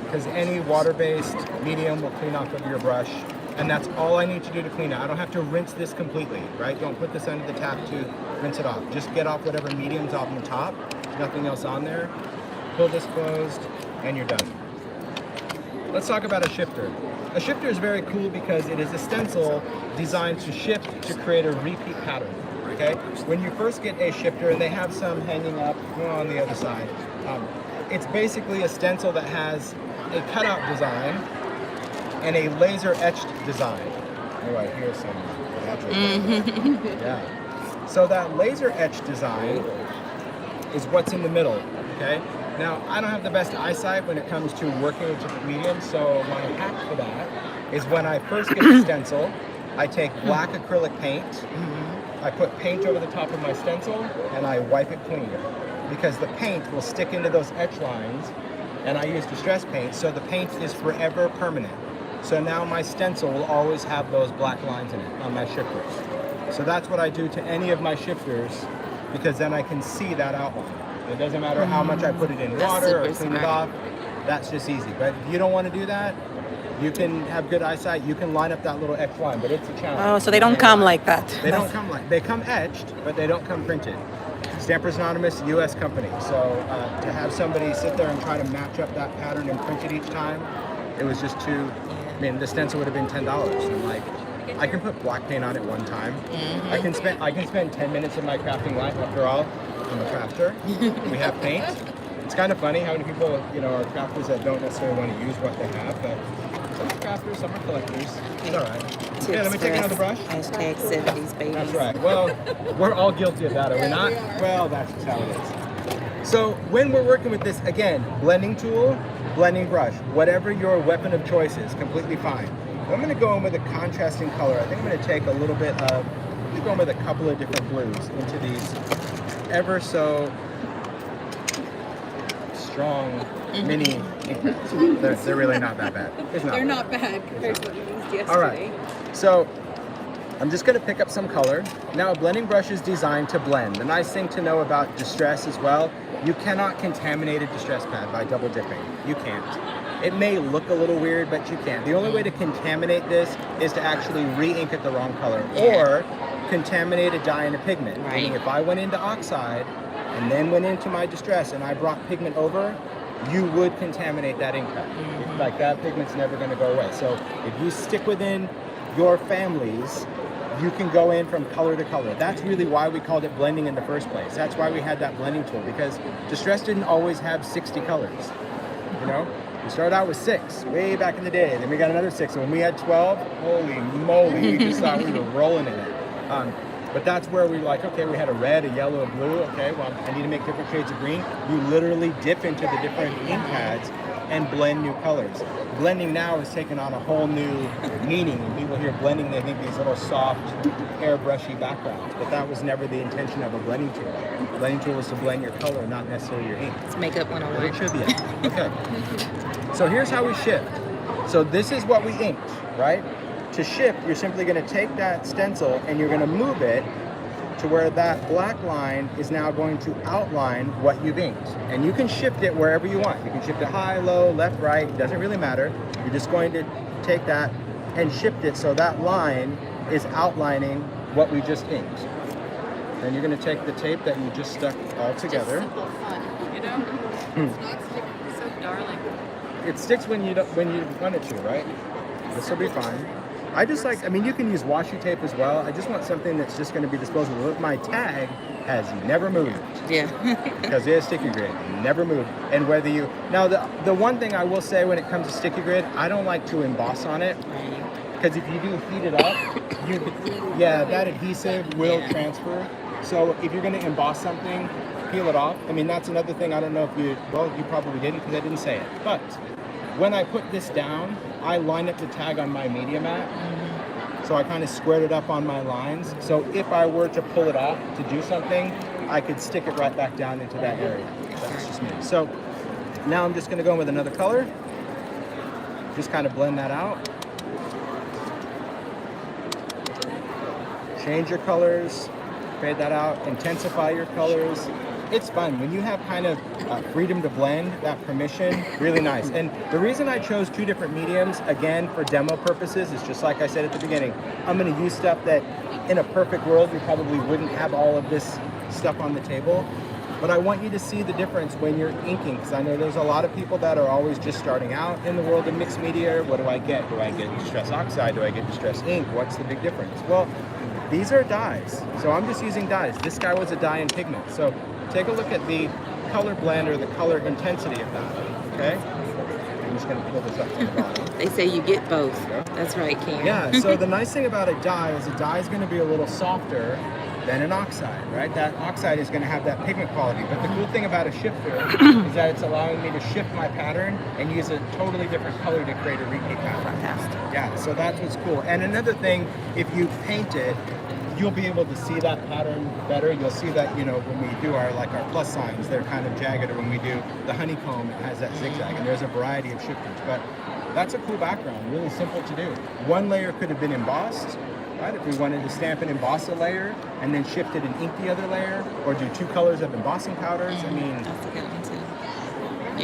Because any water-based medium will clean off of your brush. And that's all I need to do to clean it. I don't have to rinse this completely, right? Don't put this under the tap to rinse it off. Just get off whatever medium's off the top. Nothing else on there. Pull this closed, and you're done. Let's talk about a shifter. A shifter is very cool because it is a stencil designed to shift to create a repeat pattern, okay? When you first get a shifter, and they have some hanging up on the other side, it's basically a stencil that has a cutout design and a laser etched design. Oh, I hear some magic. Yeah. So that laser etched design is what's in the middle, okay? Now, I don't have the best eyesight when it comes to working with different mediums, so my hack for that is when I first get the stencil, I take black acrylic paint, I put paint over the top of my stencil, and I wipe it clean. Because the paint will stick into those etch lines, and I use distress paint, so the paint is forever permanent. So now my stencil will always have those black lines in it on my shifters. So that's what I do to any of my shifters, because then I can see that outline. It doesn't matter how much I put it in That's water or super clean it smart. off. That's just easy. But if you don't want to do that, you can have good eyesight. You can line up that little X line, but it's a challenge. Oh, so they don't come like that. They don't come like, they come etched, but they don't come printed. Stampers Anonymous, U.S. company. So to have somebody sit there and try to match up that pattern and print it each time, it was just too. I mean, the stencil would have been $10. And like, I can put black paint on it one time. I can spend 10 minutes in my crafting life. After all, I'm a crafter. We have paint. It's kind of funny how many people, are crafters that don't necessarily want to use what they have, but some are crafters, some are collectors. It's all right. Yeah, let me take another brush. Hashtag 70s babies. That's right. Well, we're all guilty of that, are we not? Well, that's just how it is. So when we're working with this, again, blending tool, blending brush, whatever your weapon of choice is, completely fine. I'm going to go in with a contrasting color. I think I'm going to take a little bit of, I'm just going with a couple of different blues into these ever so strong mini ink pads. They're really not that bad. It's not They're bad. not bad compared to what we used yesterday. All right, so I'm just going to pick up some color. Now, a blending brush is designed to blend. The nice thing to know about distress as well, you cannot contaminate a distress pad by double dipping. You can't. It may look a little weird, but you can't. The only way to contaminate this is to actually re-ink it the wrong color or contaminate a dye and a pigment. Right. Meaning if I went into Oxide and then went into my distress and I brought pigment over, you would contaminate that ink pad. Like that pigment's never going to go away. So if you stick within your families, you can go in from color to color. That's really why we called it blending in the first place. That's why we had that blending tool, because distress didn't always have 60 colors. We started out with 6 way back in the day. Then we got another 6. And when we had 12, holy moly, we just thought we were rolling in it. But that's where we were like, okay, we had a red, a yellow, a blue. Okay, well, I need to make different shades of green. You literally dip into the different ink pads and blend new colors. Blending now has taken on a whole new meaning. When people hear blending, they think these little soft, airbrushy backgrounds. But that was never the intention of a blending tool. Blending tool was to blend your color, not necessarily your ink. It's makeup But 101. it should be. Okay. So here's how we shift. So this is what we inked, right? To shift, you're simply going to take that stencil and you're going to move it to where that black line is now going to outline what you've inked. And you can shift it wherever you want. You can shift it high, low, left, right, it doesn't really matter. You're just going to take that and shift it so that line is outlining what we just inked. Then you're going to take the tape that you just stuck all together. Simple fun, It's not sticking. It's so darling. It sticks when you want it to, right? This will be fine. I just like, you can use washi tape as well. I just want something that's just going to be disposable. Look, my tag has never moved. Yeah. Because it is sticky grid, never moved. And whether you, now the one thing I will say when it comes to sticky grid, I don't like to emboss on it. Because if you do heat it up, that adhesive will transfer. So if you're going to emboss something, peel it off. That's another thing. I don't know if you probably didn't because I didn't say it. But when I put this down, I line up the tag on my media mat. So I kind of squared it up on my lines. So if I were to pull it off to do something, I could stick it right back down into that area. That's just me. So now I'm just going to go in with another color. Just kind of blend that out. Change your colors, fade that out, intensify your colors. It's fun. When you have kind of freedom to blend, that permission, really nice. And the reason I chose 2 different mediums, again, for demo purposes, is just like I said at the beginning. I'm going to use stuff that, in a perfect world, you probably wouldn't have all of this stuff on the table. But I want you to see the difference when you're inking, because I know there's a lot of people that are always just starting out in the world of mixed media. What do I get? Do I get Distress Oxide? Do I get Distress ink? What's the big difference? Well, these are dyes. So I'm just using dyes. This guy was a dye and pigment. So take a look at the color blend or the color intensity of that, okay? I'm just gonna pull this up to the bottom. They say you get both. That's right, Karen. Yeah, so the nice thing about a dye is gonna be a little softer than an oxide, right? That oxide is gonna have that pigment quality. But the cool thing about a shifter is that it's allowing me to shift my pattern and use a totally different color to create a repeat pattern. Fantastic. Yeah, so that's what's cool. And another thing, if you paint it, you'll be able to see that pattern better. You'll see that, when we do our plus signs, they're kind of jagged, or when we do the honeycomb, it has that zigzag, and there's a variety of shifters. But that's a cool background, really simple to do. One layer could have been embossed, right? If we wanted to stamp and emboss a layer and then shift it and ink the other layer, or do 2 colors of embossing powders, I mean, That's a good one too.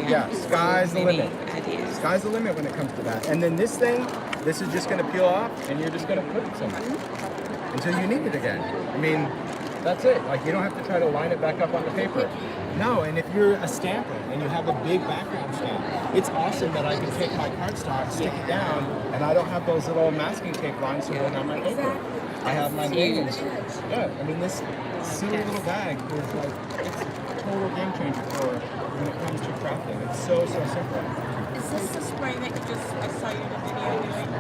yeah, sky's the Maybe limit. ideas. Sky's the limit when it comes to that. And then this thing, this is just going to peel off, and you're just going to put it somewhere until you need it again. I mean, that's it. Like, you don't have to try to line it back up on the paper. No, and if you're a stamper and you have a big background stamp, it's awesome that I can take my cardstock, stick it down, and I don't have those little masking tape lines to hold on my paper. I have my name. Yeah, I mean, this silly little bag is like, it's a total game changer for when it comes to crafting. It's so simple. Is this the spray that you just, I saw you in a video doing?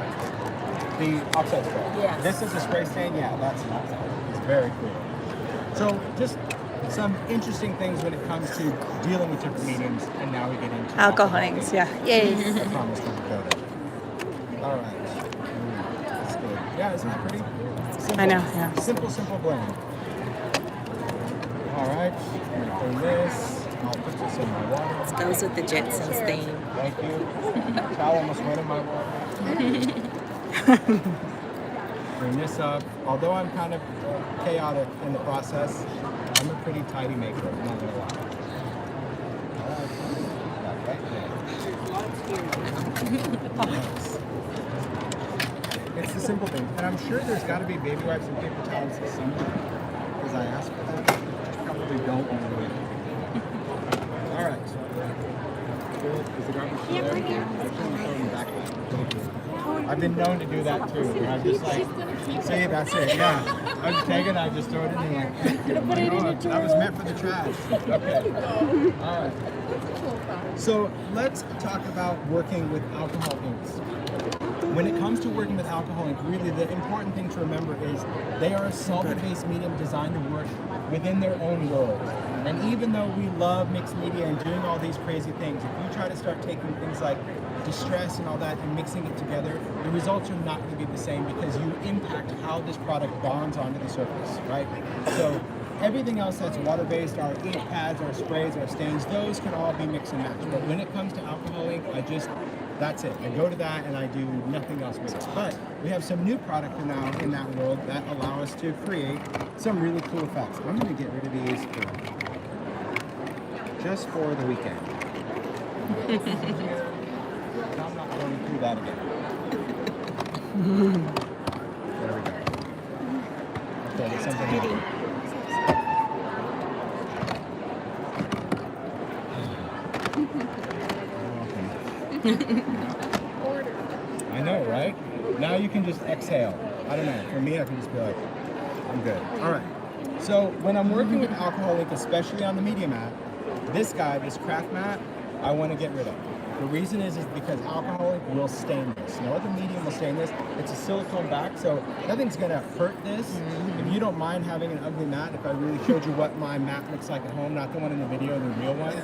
The Oxide spray. Yes. This is a spray stain. Yeah, that's an Oxide. It's very cool. So just some interesting things when it comes to dealing with different mediums, and now we get into Alcohol inks, yeah. Yay. I promise we'll go there. All right. That's good. Yeah, isn't that pretty? Simple, I know, yeah. Simple blend. All right. Bring this. I'll put this in my water. Goes with the Jetsons theme. Thank you. Towel almost went in my water. Bring this up. Although I'm kind of chaotic in the process, I'm a pretty tidy maker, I'm not gonna lie. Nice. It's the simple things. And I'm sure there's got to be baby wipes and paper towels somewhere, because I asked for them. Probably don't want to do it. All right. Is the garbage still there? I shouldn't throw them back there. I've been known to do that too. I'm just like, see, that's it. Yeah. I just take it, I just throw it in and like, that was meant for the trash. Okay. All right. So let's talk about working with alcohol inks. When it comes to working with alcohol ink, really the important thing to remember is they are a solvent-based medium designed to work within their own world. And even though we love mixed media and doing all these crazy things, if you try to start taking things like distress and all that and mixing it together, the results are not going to be the same because you impact how this product bonds onto the surface, right? So everything else that's water-based, our ink pads, our sprays, our stains, those can all be mix and match. But when it comes to alcohol ink, that's it. I go to that and I do nothing else with it. But we have some new product now in that world that allow us to create some really cool effects. I'm going to get rid of these just for the weekend. I'm not going to do that again. There we go. Okay, there's something new. I know, right? Now you can just exhale. I don't know. For me, I can just be like, I'm good. All right. So when I'm working with alcohol ink, especially on the media mat, this guy, this craft mat, I want to get rid of. The reason is because alcohol ink will stain this. No other medium will stain this. It's a silicone back, so nothing's going to hurt this. If you don't mind having an ugly mat, if I really showed you what my mat looks like at home, not the one in the video, the real one,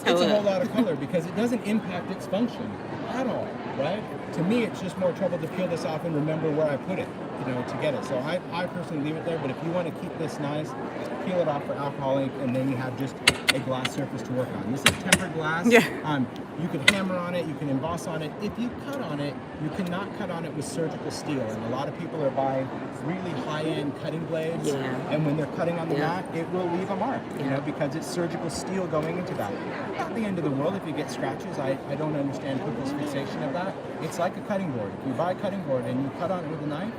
it's a whole lot of color because it doesn't impact its function at all, right? To me, it's just more trouble to peel this off and remember where I put it, to get it. So I personally leave it there, but if you want to keep this nice, peel it off for alcohol ink, and then you have just a glass surface to work on. This is tempered glass. Yeah. You can hammer on it, you can emboss on it. If you cut on it, you cannot cut on it with surgical steel. And a lot of people are buying really high-end cutting blades, and when they're cutting on the mat, it will leave a mark, because it's surgical steel going into that. Not the end of the world if you get scratches. I don't understand people's fixation of that. It's like a cutting board. If you buy a cutting board and you cut on it with a knife,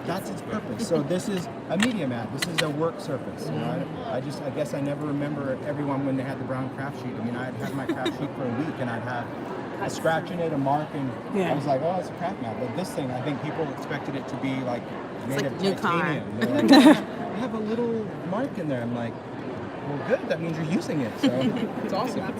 that's its purpose. So this is a media mat. This is a work surface. I guess I never remember everyone when they had the brown craft sheet. I mean, I'd have my craft sheet for a week and I'd have a scratch in it, a mark, and I was like, oh, it's a craft mat. But this thing, I think people expected it to be like made of titanium. They're like, I have a little mark in there. I'm like, well, good. That means you're using it. So it's awesome.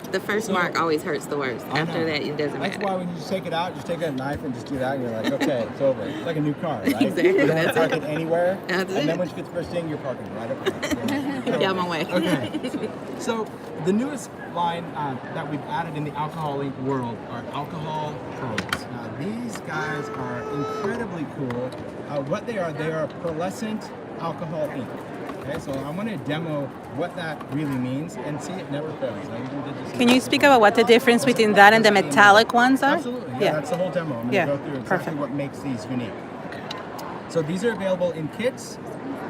The first mark always hurts the worst. After that, it doesn't matter. That's why when you just take it out, just take a knife and just do that, and you're like, okay, it's over. It's like a new car, right? Exactly. You don't park it anywhere, That's and it. then when you get the first thing, you're parking right up there. Yeah, I'm on my way. Okay. So the newest line that we've added in the alcohol ink world are alcohol pearls. Now these guys are incredibly cool. What they are Pearlescent alcohol ink. Okay, so I want to demo what that really means, and see, it never fails. I even did this. Can you speak about what the difference between that and the metallic ones are? Absolutely. Yeah, that's the whole demo. I'm going to go through exactly perfect. what makes these unique. So these are available in kits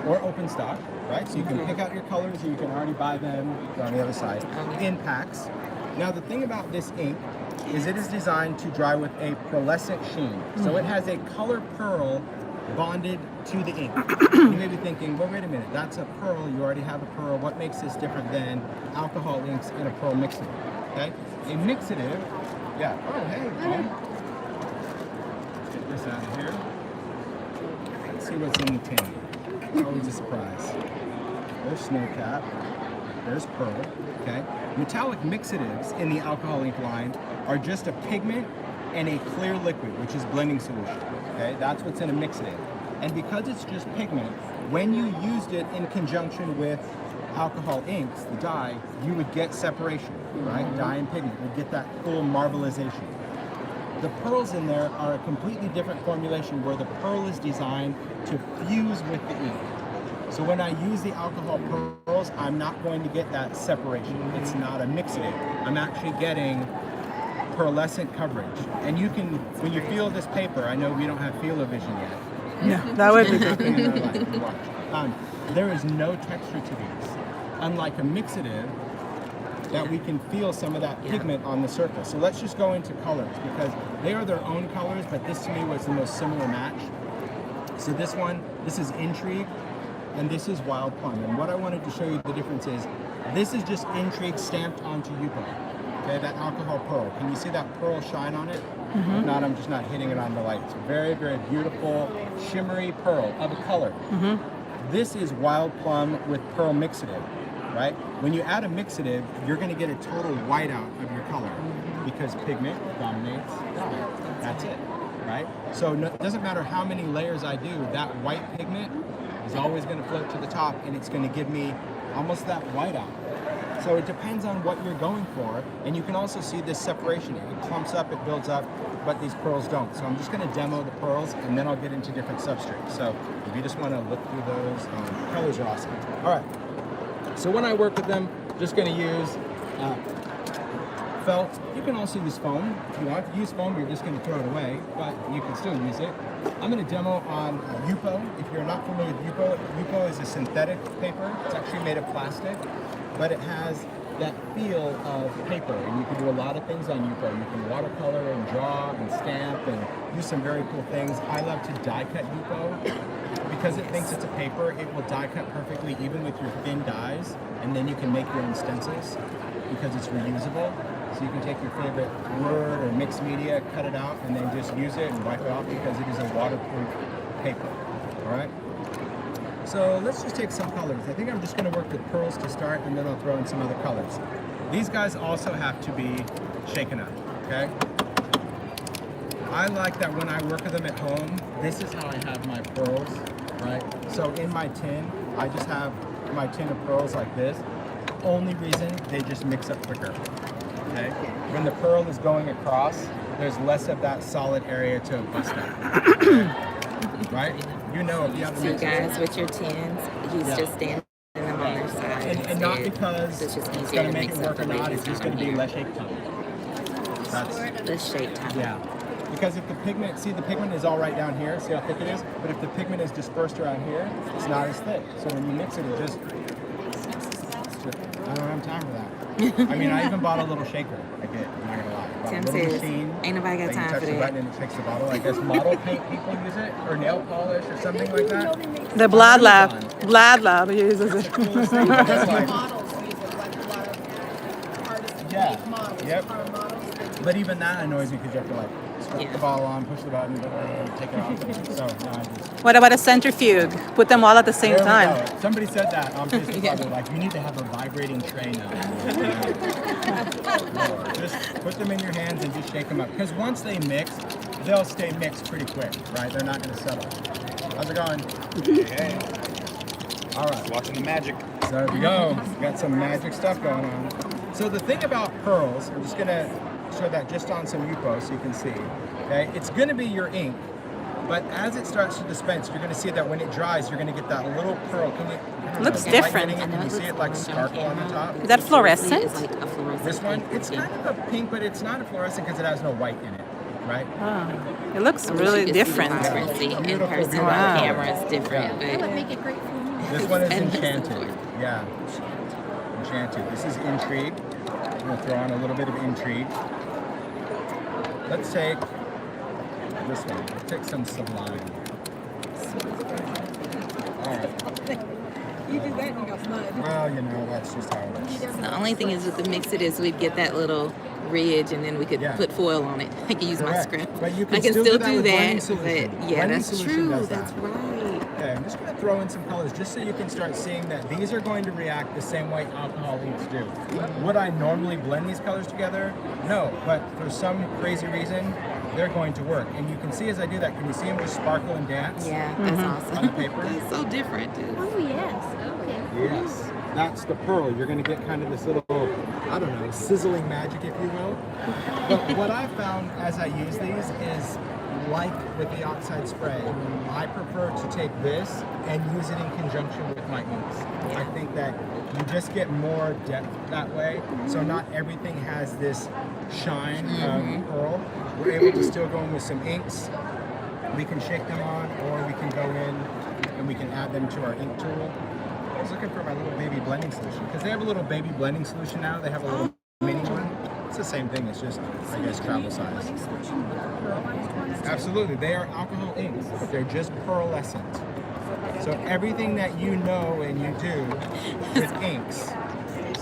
or open stock, right? So you can pick out your colors, or you can already buy them on the other side in packs. Now the thing about this ink is it is designed to dry with a pearlescent sheen. So it has a color pearl bonded to the ink. You may be thinking, well, wait a minute, that's a pearl, you already have a pearl. What makes this different than alcohol inks and a pearl mixative? Okay? A mixative, oh, hey, Tom. Let's get this out of here. Let's see what's in the tin. Always a surprise. There's Snowcap. There's Pearl. Okay. Metallic mixatives in the alcohol ink line are just a pigment and a clear liquid, which is blending solution. Okay, that's what's in a mixative. And because it's just pigment, when you used it in conjunction with alcohol inks, the dye, you would get separation, right? Dye and pigment would get that cool marbleization. The pearls in there are a completely different formulation where the pearl is designed to fuse with the ink. So when I use the alcohol pearls, I'm not going to get that separation. It's not a mixative. I'm actually getting pearlescent coverage. And you can, when you feel this paper, I know we don't have feel-o-vision yet. No, that would be Nothing in our life. Watch. There is no texture to these. Unlike a mixative, that we can feel some of that pigment on the surface. So let's just go into colors, because they are their own colors, but this to me was the most similar match. So this one, this is Intrigue, and this is Wild Plum. And what I wanted to show you the difference is, this is just Intrigue stamped onto Yupo. Okay, that alcohol pearl. Can you see that pearl shine on it? If not, I'm just not hitting it on the light. It's very, very beautiful, shimmery pearl of a color. This is Wild Plum with Pearl Mixative, right? When you add a mixative, you're going to get a total whiteout of your color because pigment dominates dye. That's it, right? So it doesn't matter how many layers I do, that white pigment is always going to float to the top, and it's going to give me almost that whiteout. So it depends on what you're going for, and you can also see this separation. It clumps up, it builds up, but these pearls don't. So I'm just going to demo the pearls, and then I'll get into different substrates. So if you just want to look through those, colors are awesome. All right. So when I work with them, just going to use felt. You can also use foam. If you want to use foam, you're just going to throw it away, but you can still use it. I'm going to demo on Yupo. If you're not familiar with Yupo, Yupo is a synthetic paper. It's actually made of plastic, but it has that feel of paper, and you can do a lot of things on Yupo. You can watercolor and draw and stamp and do some very cool things. I love to die cut Yupo because it thinks it's a paper. It will die cut perfectly even with your thin dies, and then you can make your own stencils because it's reusable. So you can take your favorite word or mixed media, cut it out, and then just use it and wipe it off because it is a waterproof paper. All right. So let's just take some colors. I think I'm just going to work with pearls to start, and then I'll throw in some other colors. These guys also have to be shaken up, okay? I like that when I work with them at home, this is how I have my pearls, right? So in my tin, I just have my tin of pearls like this. Only reason, they just mix up quicker, okay? When the pearl is going across, there's less of that solid area to bust out, okay? Right? You know, if you have You guys with your tins, he's just standing them on their side. And not because it's just it's easier going to to make mix it up work the or not, way it's he's just done going to be here. less shake time. That's, The shake time. yeah. Because if the pigment, see the pigment is all right down here, see how thick it is? But if the pigment is dispersed around here, it's not as thick. So when you mix it, it just, I don't have time for that. I mean, I even bought a little shaker. I did, I'm not gonna lie. Bought Tim a little says, machine. ain't nobody got that you time touch for the that. button and it shakes the bottle. I guess model paint people use it, or nail polish, or something like that. The Blood Lab. Blood Lab uses it. Coolest thing, but it's like, Models use it, like a lot of artists Yeah. make models, Yep. car models. but even that annoys me because you have to like put Yeah. the bottle on, push the button, take it off. So no, I just. What about a centrifuge? Put them all at the same There we time. go. Somebody said that on Facebook. They're like, you need to have a vibrating tray now. Just put them in your hands and just shake them up. Because once they mix, they'll stay mixed pretty quick, right? They're not going to settle. How's it going? Hey. All right. Watching the magic. So there we go. We got some magic stuff going on. So the thing about pearls, I'm just going to show that just on some Yupo so you can see. Okay, it's going to be your ink. But as it starts to dispense, you're going to see that when it dries, you're going to get that little pearl. Can you Looks light different. hitting it. Can you see it like sparkle on the top? Is that fluorescent? It's like a fluorescent. This one, pink it's thing. kind of a pink, but it's not a fluorescent because it has no white in it, right? It looks really You can see the different. vibrancy in Beautiful, person beautiful. on camera is different, That would but make it great for me. This one is And this Enchanted. one. Yeah. Enchanted. This is Intrigue. I'm going to throw on a little bit of Intrigue. Let's take this one. Let's take some Sublime. All right. You do that and you go flood. Well, you know, that's just how it is. the only thing is with the mix it is we'd get that little ridge and then we could Yeah. put foil on it. I can use my Correct. script. But you can I can still still do that do with blending that, solution. but yeah, Blending that's solution true. does That's that. right. Okay, I'm just going to throw in some colors just so you can start seeing that these are going to react the same way alcohol inks do. Would I normally blend these colors together? No, but for some crazy reason, they're going to work. And you can see as I do that, can you see them just sparkle and dance? Yeah, that's awesome. On the paper? It's so different, too. Oh, yes. Okay. Yes. That's the pearl. You're going to get kind of this little, I don't know, sizzling magic, if you will. But what I found as I use these is, like with the Oxide spray, I prefer to take this and use it in conjunction with my inks. I think that you just get more depth that way. So not everything has this shine of pearl. We're able to still go in with some inks. We can shake them on, or we can go in and we can add them to our ink tool. I was looking for my little baby blending solution because they have a little baby blending solution now. They have a little mini one. It's the same thing. It's just, I guess, travel size. Absolutely. They are alcohol inks, but they're just pearlescent. So everything that you know and you do with inks,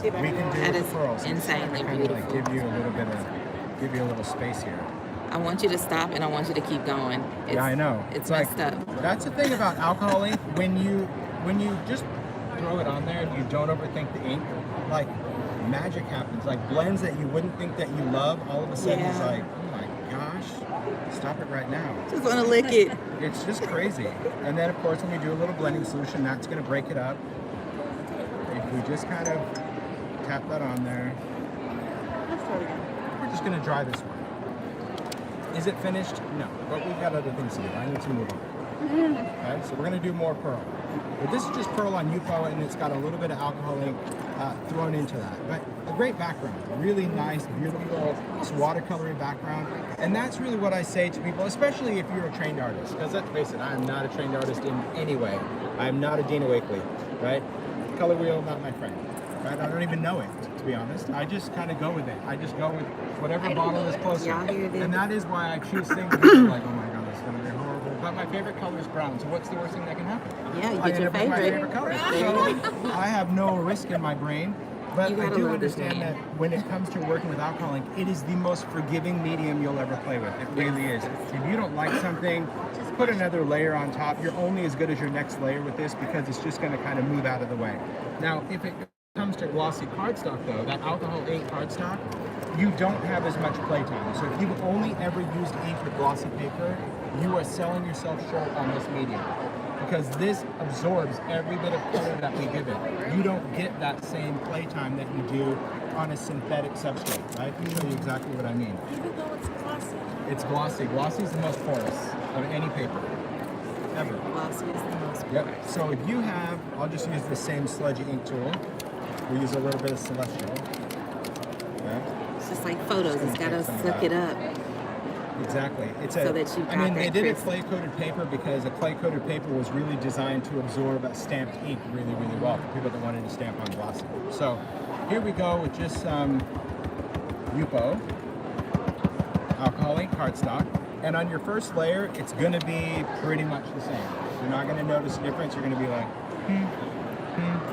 we can do That with is pearls. So it's insanely kind of like beautiful. give you a little bit of, give you a little space here. I want you to stop and I want you to keep going. It's, Yeah, I know. It's like, messed up. That's the thing about alcohol ink. When you just throw it on there and you don't overthink the ink, like magic happens. Like blends that you wouldn't think that you love, all of a sudden it's Yeah. like, oh my gosh, stop it right now. Just want to lick it. It's just crazy. And then of course when we do a little blending solution, that's going to break it up. If we just kind of tap that on there, we're just going to dry this one. Is it finished? No, but we've got other things to do. I need to move on. Okay, so we're going to do more pearl. But this is just pearl on Yupo, and it's got a little bit of alcohol ink thrown into that. But a great background, really nice, beautiful, watercolory background. And that's really what I say to people, especially if you're a trained artist. Because let's face it, I am not a trained artist in any way. I am not a Dina Wakely, right? Color wheel, not my friend. Right? I don't even know it, to be honest. I just kind of go with it. I just go with whatever bottle is closer. Y'all hear this? And that is why I choose things that are like, oh my god, it's going to be horrible. But my favorite color is brown, so what's the worst thing that can happen? Yeah, you I get end your up with my favorite. favorite color. So I have no risk in my brain. But You I gotta do love this understand man. that when it comes to working with alcohol ink, it is the most forgiving medium you'll ever play with. It really is. If you don't like something, put another layer on top. You're only as good as your next layer with this because it's just going to kind of move out of the way. Now, if it comes to glossy cardstock though, that alcohol ink cardstock, you don't have as much playtime. So if you've only ever used ink with glossy paper, you are selling yourself short on this medium. Because this absorbs every bit of color that we give it. You don't get that same playtime that you do on a synthetic substrate, right? Let me show you exactly what I mean. Even though it's glossy. It's glossy. Glossy is the most porous of any paper, ever. Glossy is the most. Yep. So if you have, I'll just use the same sludgy ink tool. We use a little bit of Celestial. Okay. It's just like photos. It's got to suck it up. Exactly. It's So that you I mean, got they that did a crisp. clay-coated paper because a clay-coated paper was really designed to absorb stamped ink really, really well for people that wanted to stamp on glossy. So here we go with just some Yupo alcohol ink cardstock. And on your first layer, it's going to be pretty much the same. You're not going to notice a difference. You're going to be like,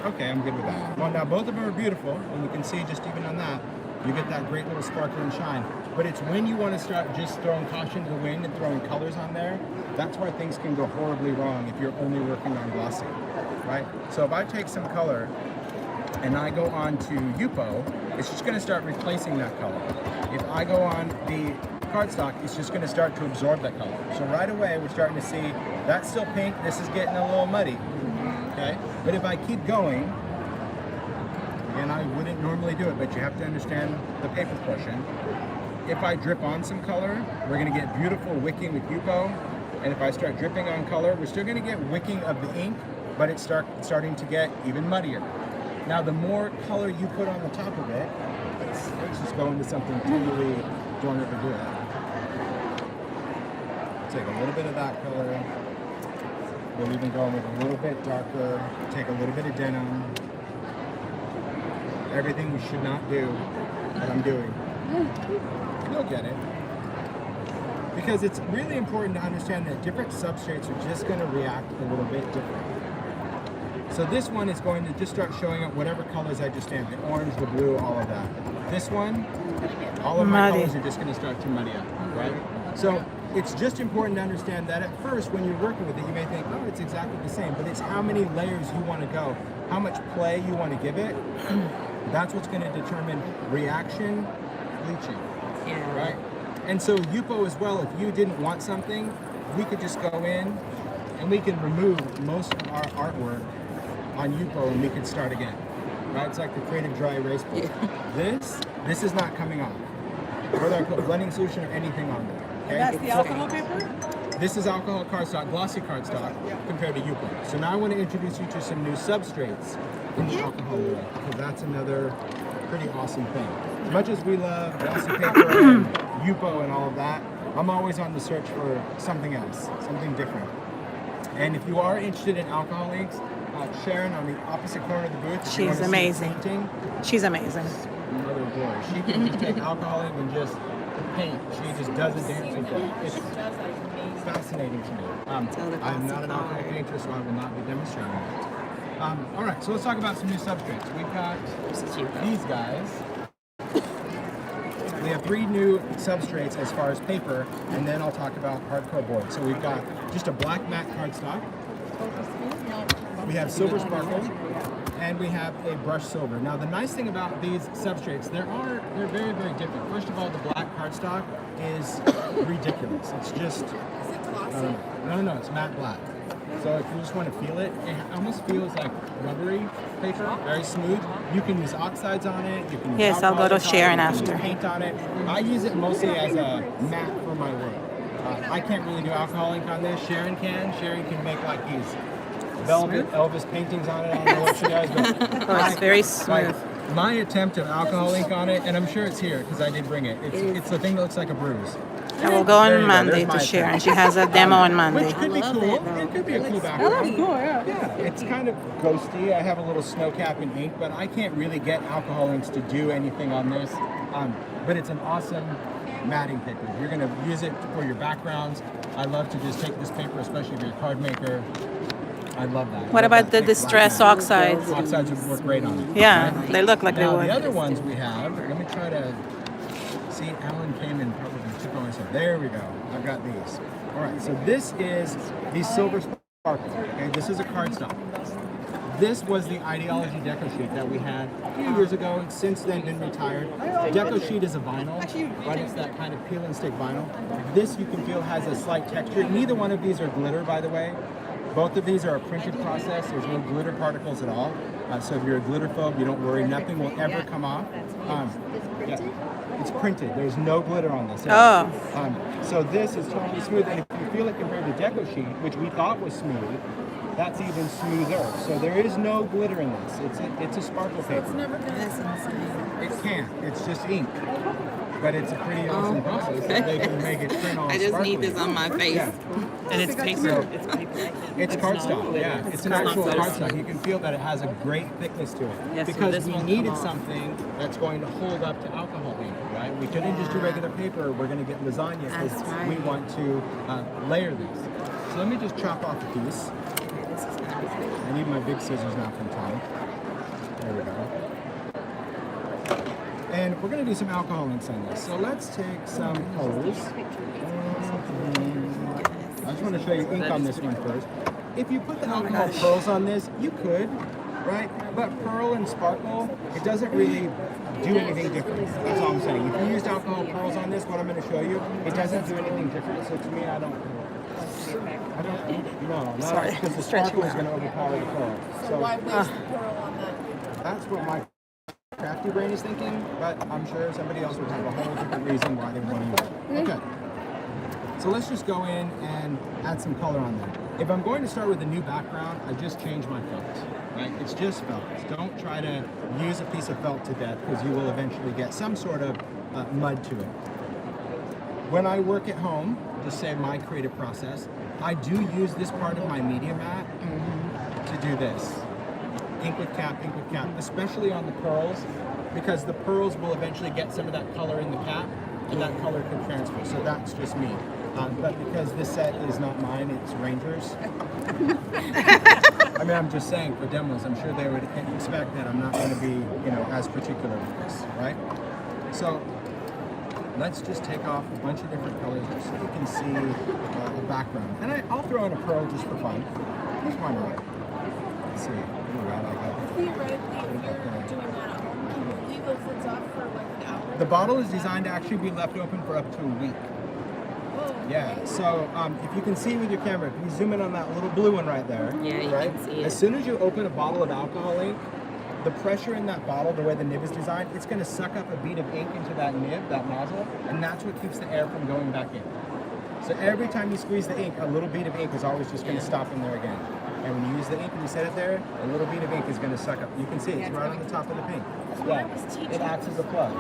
okay, I'm good with that. Well, now both of them are beautiful, and you can see just even on that, you get that great little sparkle and shine. But it's when you want to start just throwing caution to the wind and throwing colors on there, that's where things can go horribly wrong if you're only working on glossy, right? So if I take some color and I go on to Yupo, it's just going to start replacing that color. If I go on the cardstock, it's just going to start to absorb that color. So right away, we're starting to see that's still pink, this is getting a little muddy, okay? But if I keep going, again, I wouldn't normally do it, but you have to understand the paper portion. If I drip on some color, we're going to get beautiful wicking with Yupo. And if I start dripping on color, we're still going to get wicking of the ink, but it's starting to get even muddier. Now, the more color you put on the top of it, let's just go into something totally don't ever do it. Take a little bit of that color. We'll even go in with a little bit darker. Take a little bit of denim. Everything we should not do, that I'm doing. You'll get it. Because it's really important to understand that different substrates are just going to react a little bit different. So this one is going to just start showing up whatever colors I just stamped, the orange, the blue, all of that. This one, all of my colors are just going to start to muddy up, right? So it's just important to understand that at first when you're working with it, you may think, oh, it's exactly the same, but it's how many layers you want to go, how much play you want to give it. That's what's going to determine reaction, bleaching, right? And so Yupo as well, if you didn't want something, we could just go in and we can remove most of our artwork on Yupo and we could start again, right? It's like the creative dry erase board. This is not coming off. Whether I put blending solution or anything on there. Okay? That's the alcohol paper? This is alcohol cardstock, glossy cardstock, compared to Yupo. So now I want to introduce you to some new substrates in the alcohol world, because that's another pretty awesome thing. As much as we love glossy paper and Yupo and all of that, I'm always on the search for something else, something different. And if you are interested in alcohol inks, Sharon on the opposite corner of the booth. She's amazing. She's amazing. Mother of glory. She can just take alcohol ink and just paint. She just does a dance with it. It's fascinating to me. I'm not an alcohol painter, so I will not be demonstrating that. All right, so let's talk about some new substrates. We've got these guys. We have 3 new substrates as far as paper, and then I'll talk about hardcore board. So we've got just a black matte cardstock. We have silver sparkle, and we have a brushed silver. Now the nice thing about these substrates, they're very, very different. First of all, the black cardstock is ridiculous. It's just, no, it's matte black. So if you just want to feel it, it almost feels like rubbery paper, very smooth. You can use oxides on it. You can use I'll go to alcohol Sharon on it, you can after. use paint on it. I use it mostly as a matte for my work. I can't really do alcohol ink on this. Sharon can. Sharon can make like these velvet Elvis paintings on it. I don't know what she does, but It's very smooth. my attempt of alcohol ink on it, and I'm sure it's here because I did bring it. It's the thing that looks like a bruise. I will go There on you go. Monday There's my to Sharon. attempt. She has a demo on Monday. Which could be cool. It could be a cool background. That's cool, yeah. Yeah, it's kind of ghosty. I have a little snow cap and ink, but I can't really get alcohol inks to do anything on this. But it's an awesome matting paper. You're going to use it for your backgrounds. I love to just take this paper, especially if you're a card maker. I love that. What about the distress oxides? Oxides would work great on it. Yeah, they look like they Now, would. the other ones we have, let me try to see. Alan came and probably took on some. There we go. I've got these. All right, so this is the silver sparkle. Okay, this is a cardstock. This was the Ideology deco sheet that we had a few years ago. It's since then been retired. Deco sheet is a vinyl, but it's that kind of peel and stick vinyl. This you can feel has a slight texture. Neither one of these are glitter, by the way. Both of these are a printed process. There's no glitter particles at all. So if you're a glitter phobe, you don't worry. Nothing will ever come off. It's printed. There's no glitter on this. So this is totally smooth. And if you feel it compared to deco sheet, which we thought was smooth, that's even smoother. So there is no glitter in this. It's a sparkle paper. It can't. It's just ink. But it's a pretty awesome process. So they can make it print all I just sparkly. need this on my face. Yeah. And it's paper. It's paper. It's cardstock, yeah. It's an actual cardstock. You can feel that it has a great thickness to it. Because we needed something that's going to hold up to alcohol ink, right? We couldn't just do regular paper. We're going to get lasagna because we want to layer this. So let me just chop off a piece. I need my big scissors now from Tom. There we go. And we're going to do some alcohol inks on this. So let's take some colors. I just want to show you ink on this one first. If you put the alcohol pearls on this, you could, right? But pearl and sparkle, it doesn't really do anything different. That's all I'm saying. If you used alcohol pearls on this, what I'm going to show you, it doesn't do anything different. So to me, I don't know. Sorry. Because the sparkle is going to overpower the pearl. So why waste the pearl on that? That's what my crafty brain is thinking, but I'm sure somebody else would have a whole different reason why they want to use it. Okay. So let's just go in and add some color on there. if I'm going to start with a new background, I just change my felt, right? It's just felt. Don't try to use a piece of felt to death because you will eventually get some sort of mud to it. When I work at home, just say my creative process, I do use this part of my media mat to do this. Ink with cap, especially on the pearls, because the pearls will eventually get some of that color in the cap, and that color can transfer. So that's just me. But because this set is not mine, it's Rangers. I mean, I'm just saying for demos, I'm sure they would expect that I'm not going to be, you know, as particular with this, right? So let's just take off a bunch of different colors so you can see a background. And I'll throw in a pearl just for fun. Just why not? Let's see. Ooh, I like that. Theoretically, if you're doing that at home, can you leave those lids off for like an hour? The bottle is designed to actually be left open for up to a week. Yeah, so if you can see with your camera, if you zoom in on that little blue one right there, Yeah, you right? can see it. As soon as you open a bottle of alcohol ink, the pressure in that bottle, the way the nib is designed, it's going to suck up a bead of ink into that nib, that nozzle, and that's what keeps the air from going back in. So every time you squeeze the ink, a little bead of ink is always just going to stop in there again. And when you use the ink and you set it there, a little bead of ink is going to suck up. You can see it's right on the top of the pink. Yeah, it acts as a plug.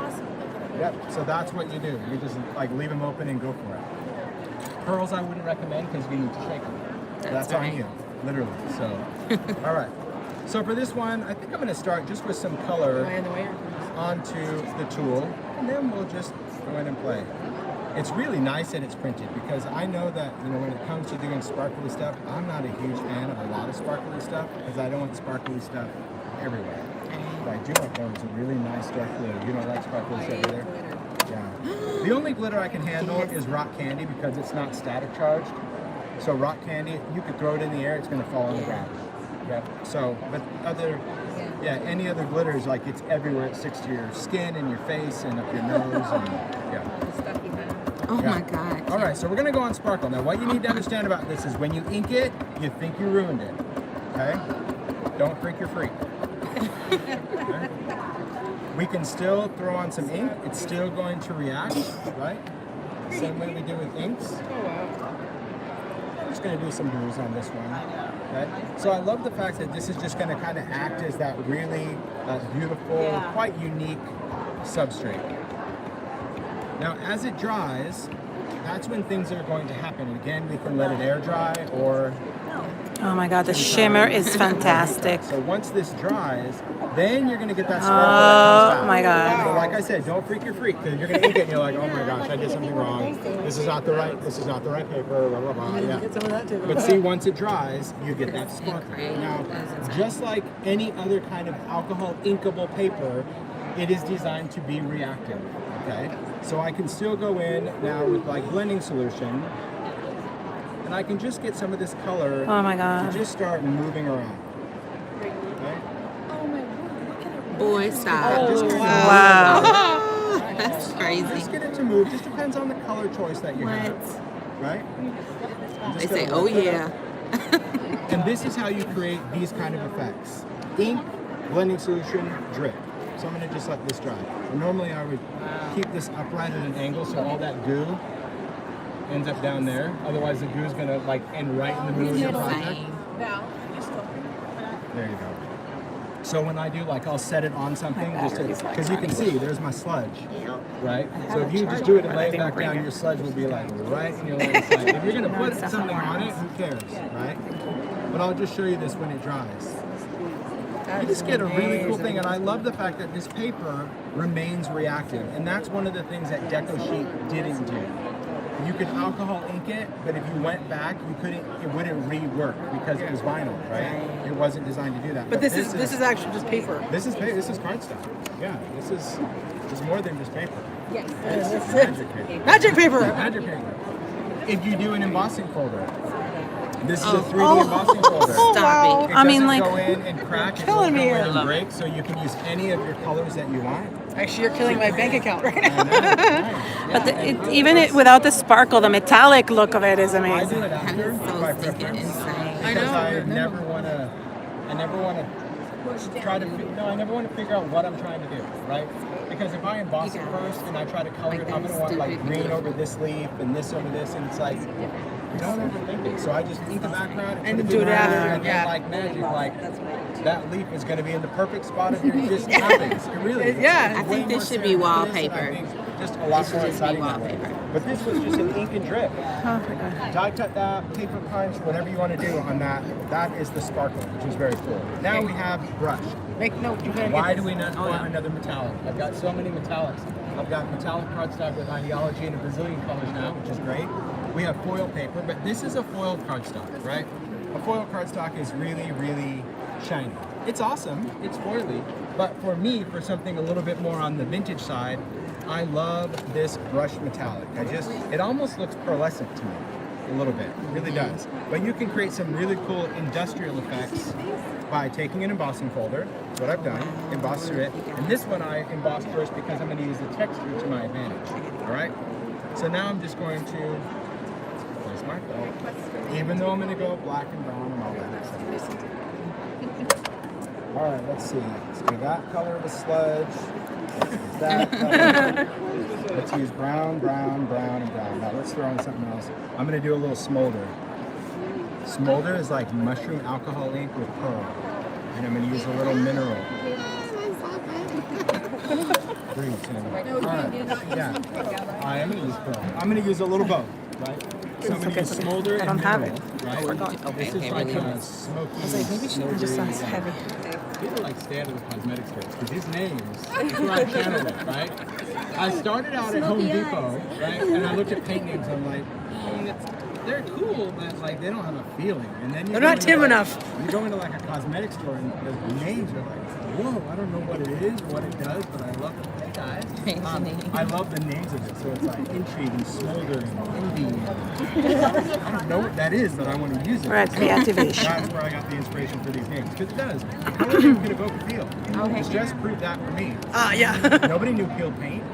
Yep, so that's what you do. You just like leave them open and go for it. Pearls I wouldn't recommend because you need to shake them. That's on you, literally. So, all right. So for this one, I think I'm going to start just with some color onto the tool, and then we'll just go in and play. It's really nice that it's printed because I know that, you know, when it comes to doing sparkly stuff, I'm not a huge fan of a lot of sparkly stuff because I don't want sparkly stuff everywhere. But I do like those really nice dark glitter. You don't like sparkly stuff either? Yeah. The only glitter I can handle is rock candy because it's not static charged. So rock candy, you could throw it in the air, it's going to fall on the ground. Yep. So, but any other glitters, like it's everywhere. It sticks to your skin and your face and up your nose. And, yeah. Oh my God. All right, so we're going to go on sparkle. Now, what you need to understand about this is when you ink it, you think you ruined it. Okay? Don't freak your freak. Okay? We can still throw on some ink. It's still going to react, right? Same way we do with inks. I'm just going to do some blues on this one. Right? So I love the fact that this is just going to kind of act as that really beautiful, quite unique substrate. Now, as it dries, that's when things are going to happen. And again, we can let it air dry or... Oh my God, the shimmer is fantastic. So once this dries, then you're going to get that sparkle that comes back. Oh my God. So like I said, don't freak your freak because you're going to ink it and you're like, oh my gosh, I did something wrong. This is not the right paper, blah, blah, blah. Yeah. But see, once it dries, you get that sparkle. Now, just like any other kind of alcohol inkable paper, it is designed to be reactive, okay? So I can still go in now with like blending solution and I can just get some of this color Oh my God. to just start moving around. Okay? Oh my word, look at it. Boy, stop. Just get it Wow. That's Just crazy. get it to move. Just depends on the color choice that you have, right? I'm They just say, gonna oh work that yeah. up. And this is how you create these kind of effects. Ink, blending solution, drip. So I'm going to just let this dry. And normally I would keep this upright at an angle so all that goo ends up down there. Otherwise the goo is going to like end right in the middle of your project. Val, just go. There you go. So when I do, like, I'll set it on something just because you can see there's my sludge, right? So if you just do it and lay it back down, your sludge will be like right in your left side. If you're going to put something on it, who cares, right? But I'll just show you this when it dries. You just get a really cool thing, and I love the fact that this paper remains reactive, and that's one of the things that Deco Sheet didn't do. You could alcohol ink it, but if you went back, you couldn't. It wouldn't rework because it was vinyl, right? It wasn't designed to do that. But this is actually just paper. This is paper. This is cardstock. Yeah, this is more than just paper. Yes. This is magic paper. Magic paper. Magic paper. If you do an embossing folder, this is a 3D embossing folder. Stop It it. I mean, doesn't like- go in and crack. It Killing won't me go here. in and break, so you can use any of your colors that you want. Actually, you're killing my bank account right I now. know, right? But Yeah, even without the sparkle, the metallic look of it is I do amazing. it after So by stinking preference insane. because I never want to try to I never want to figure out what I'm trying to do, right? Because if I emboss it first and I try to color it, I'm gonna want like green over this leaf and this over this, and it's like don't overthink it. So I just ink the background and put it do in that, there, and then like magic, like that leaf is gonna be in the perfect spot of your just happens. It really is. Yeah. I think this should be wallpaper. Just a lot This more should just be exciting that way. wallpaper. But this was just an ink and drip. Die cut that, paper punch, whatever you want to do on that. That is the sparkle, which is very cool. Now we have brush. Make note. You gotta Why do we not want another metallic? I've got so many metallics. I've got metallic cardstock with ideology and a Brazilian colors now, which is great. We have foil paper, but this is a foiled cardstock, right? A foil cardstock is really, really shiny. It's awesome, it's foily, but for me, for something a little bit more on the vintage side, I love this brushed metallic. It almost looks pearlescent to me, a little bit, it really does. But you can create some really cool industrial effects by taking an embossing folder. That's what I've done, emboss through it. And this one I embossed first because I'm gonna use the texture to my advantage, all right? So now I'm just going to place my felt, even though I'm gonna go black and brown and all that stuff. All right, let's see. Let's do that color of the sludge. Let's use that color. Let's use brown, brown, brown, and brown. Now let's throw in something else. I'm gonna do a little smolder. Smolder is like mushroom alcohol ink with pearl. And I'm gonna use a little mineral. Breathe, Sandra. All right, yeah. I am gonna use pearl. I'm gonna use a little both, right? So I'm gonna use smolder I don't and have mineral, it. right? This is like a smoky. I was like, maybe she just sounds heavy. People like stand in the cosmetic stores because these names, that's where I channeled it, right? I started out at Home Depot, right? And I looked at paint names and I'm like, they're cool, but like they don't have a feeling. And then They're not Tim enough. You go into like a cosmetic store and the names are like, whoa, I don't know what it is, what it does, but I love it. Hey guys. I love the names of it. So it's like intrigue and smoldering and envy. I don't know what that is, but I want to use it. We're at Creativation. That's where I got the inspiration for these names. Because it does. Color can evoke a feel. The stress proved that for me. Yeah. Nobody knew peeled paint.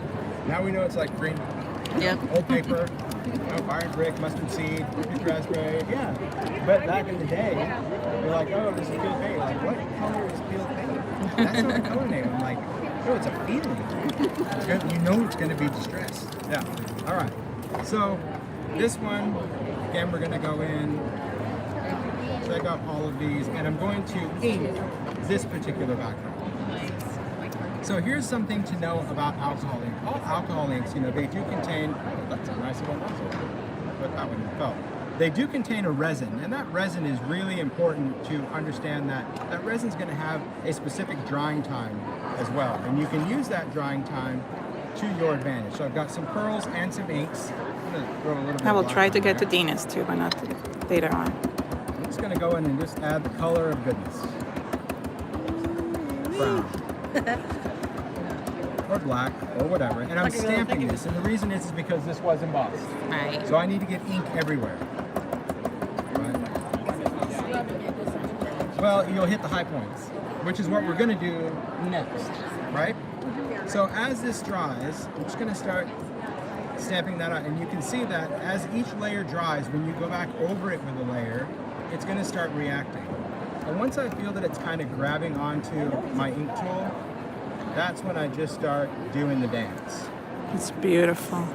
Now we know it's like green, old paper, iron brick, mustard seed, raspberry. Yeah. But back in the day, you're like, oh, this is peeled paint. Like, what color is peeled paint? That's not a color name. I'm like, no, it's a feeling. You know it's going to be distress. Yeah. All right. So this one, again, we're going to go in, check out all of these, and I'm going to ink this particular background. So here's something to know about alcohol ink. All alcohol inks, you know, they do contain, that's a nice one also. Put that one in the felt. They do contain a resin, and that resin is really important to understand that that resin is going to have a specific drying time as well, and you can use that drying time to your advantage. So I've got some pearls and some inks. I'm going to throw a little bit I will of try black to on get to there. Dina's too, but not later on. I'm just going to go in and just add the color of goodness. Brown. Or black, or whatever. And I'm stamping this, and the reason is because this was embossed. Right. So I need to get ink everywhere. Well, you'll hit the high points, which is what we're going to do next, right? So as this dries, I'm just going to start stamping that out, and you can see that as each layer dries, when you go back over it with a layer, it's going to start reacting. And once I feel that it's kind of grabbing onto my ink tool, that's when I just start doing the dance. It's beautiful.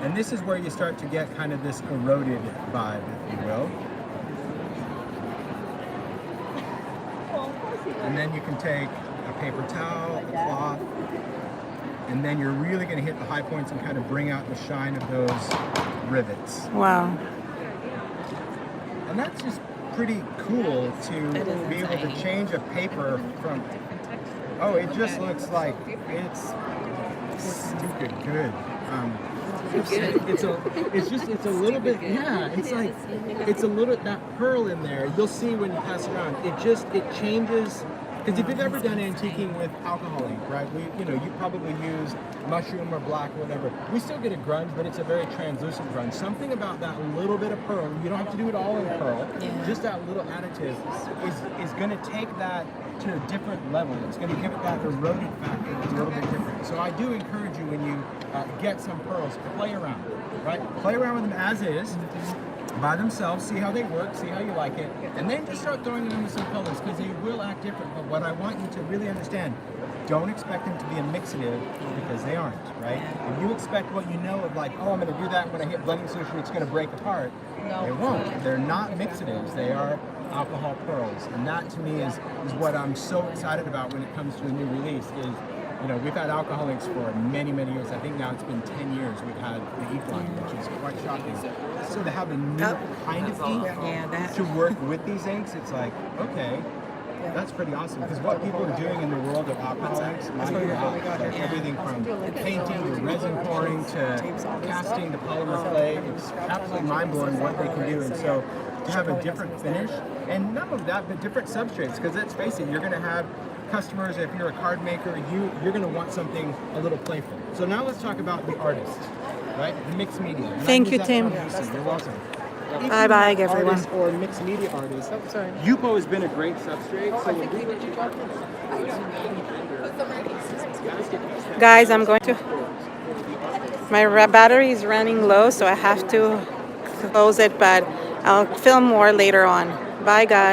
And this is where you start to get kind of this eroded vibe, if you will. And then you can take a paper towel, a cloth, and then you're really going to hit the high points and kind of bring out the shine of those rivets. Wow. And that's just pretty cool to be able to change a paper from, oh, it just looks like it's stupid good. It's a little bit, yeah, it's like, it's a little, that pearl in there, you'll see when you pass it around, it changes, because if you've ever done antiquing with alcohol ink, right, you probably use mushroom or black or whatever, we still get a grunge, but it's a very translucent grunge. Something about that little bit of pearl, you don't have to do it all in pearl, just that little additive is going to take that to a different level. It's going to give it that eroded factor that's a little bit different. So I do encourage you when you get some pearls, play around, right? Play around with them as is, by themselves, see how they work, see how you like it, and then just start throwing them into some colors because they will act different. But what I want you to really understand, don't expect them to be a mixative because they aren't, right? If you expect what you know of like, oh, I'm going to do that when I hit blending solution, it's going to break apart. No. It won't. They're not mixatives. They are alcohol pearls. And that to me is what I'm so excited about when it comes to a new release is, you know, we've had alcohol inks for many, many years. I think now it's been 10 years we've had the ink line, which is quite shocking. So to have a new kind of ink to work with these inks, it's like, okay, that's pretty awesome. Because what people are doing in the world of alcohol inks, everything from painting to resin pouring to casting to polymer clay, it's absolutely mind-blowing what they can do. And so to have a different finish, and not only that, but different substrates, because let's face it, you're going to have customers, if you're a card maker, you're going to want something a little playful. So now let's talk about the artist, right? The mixed media. And Thank you, Tim. You're welcome. Bye-bye, everyone. Artist or mixed media artist. Yupo has been a great substrate. So Guys, I'm going to... My battery is running low, so I have to close it, but I'll film more later on. Bye, guys.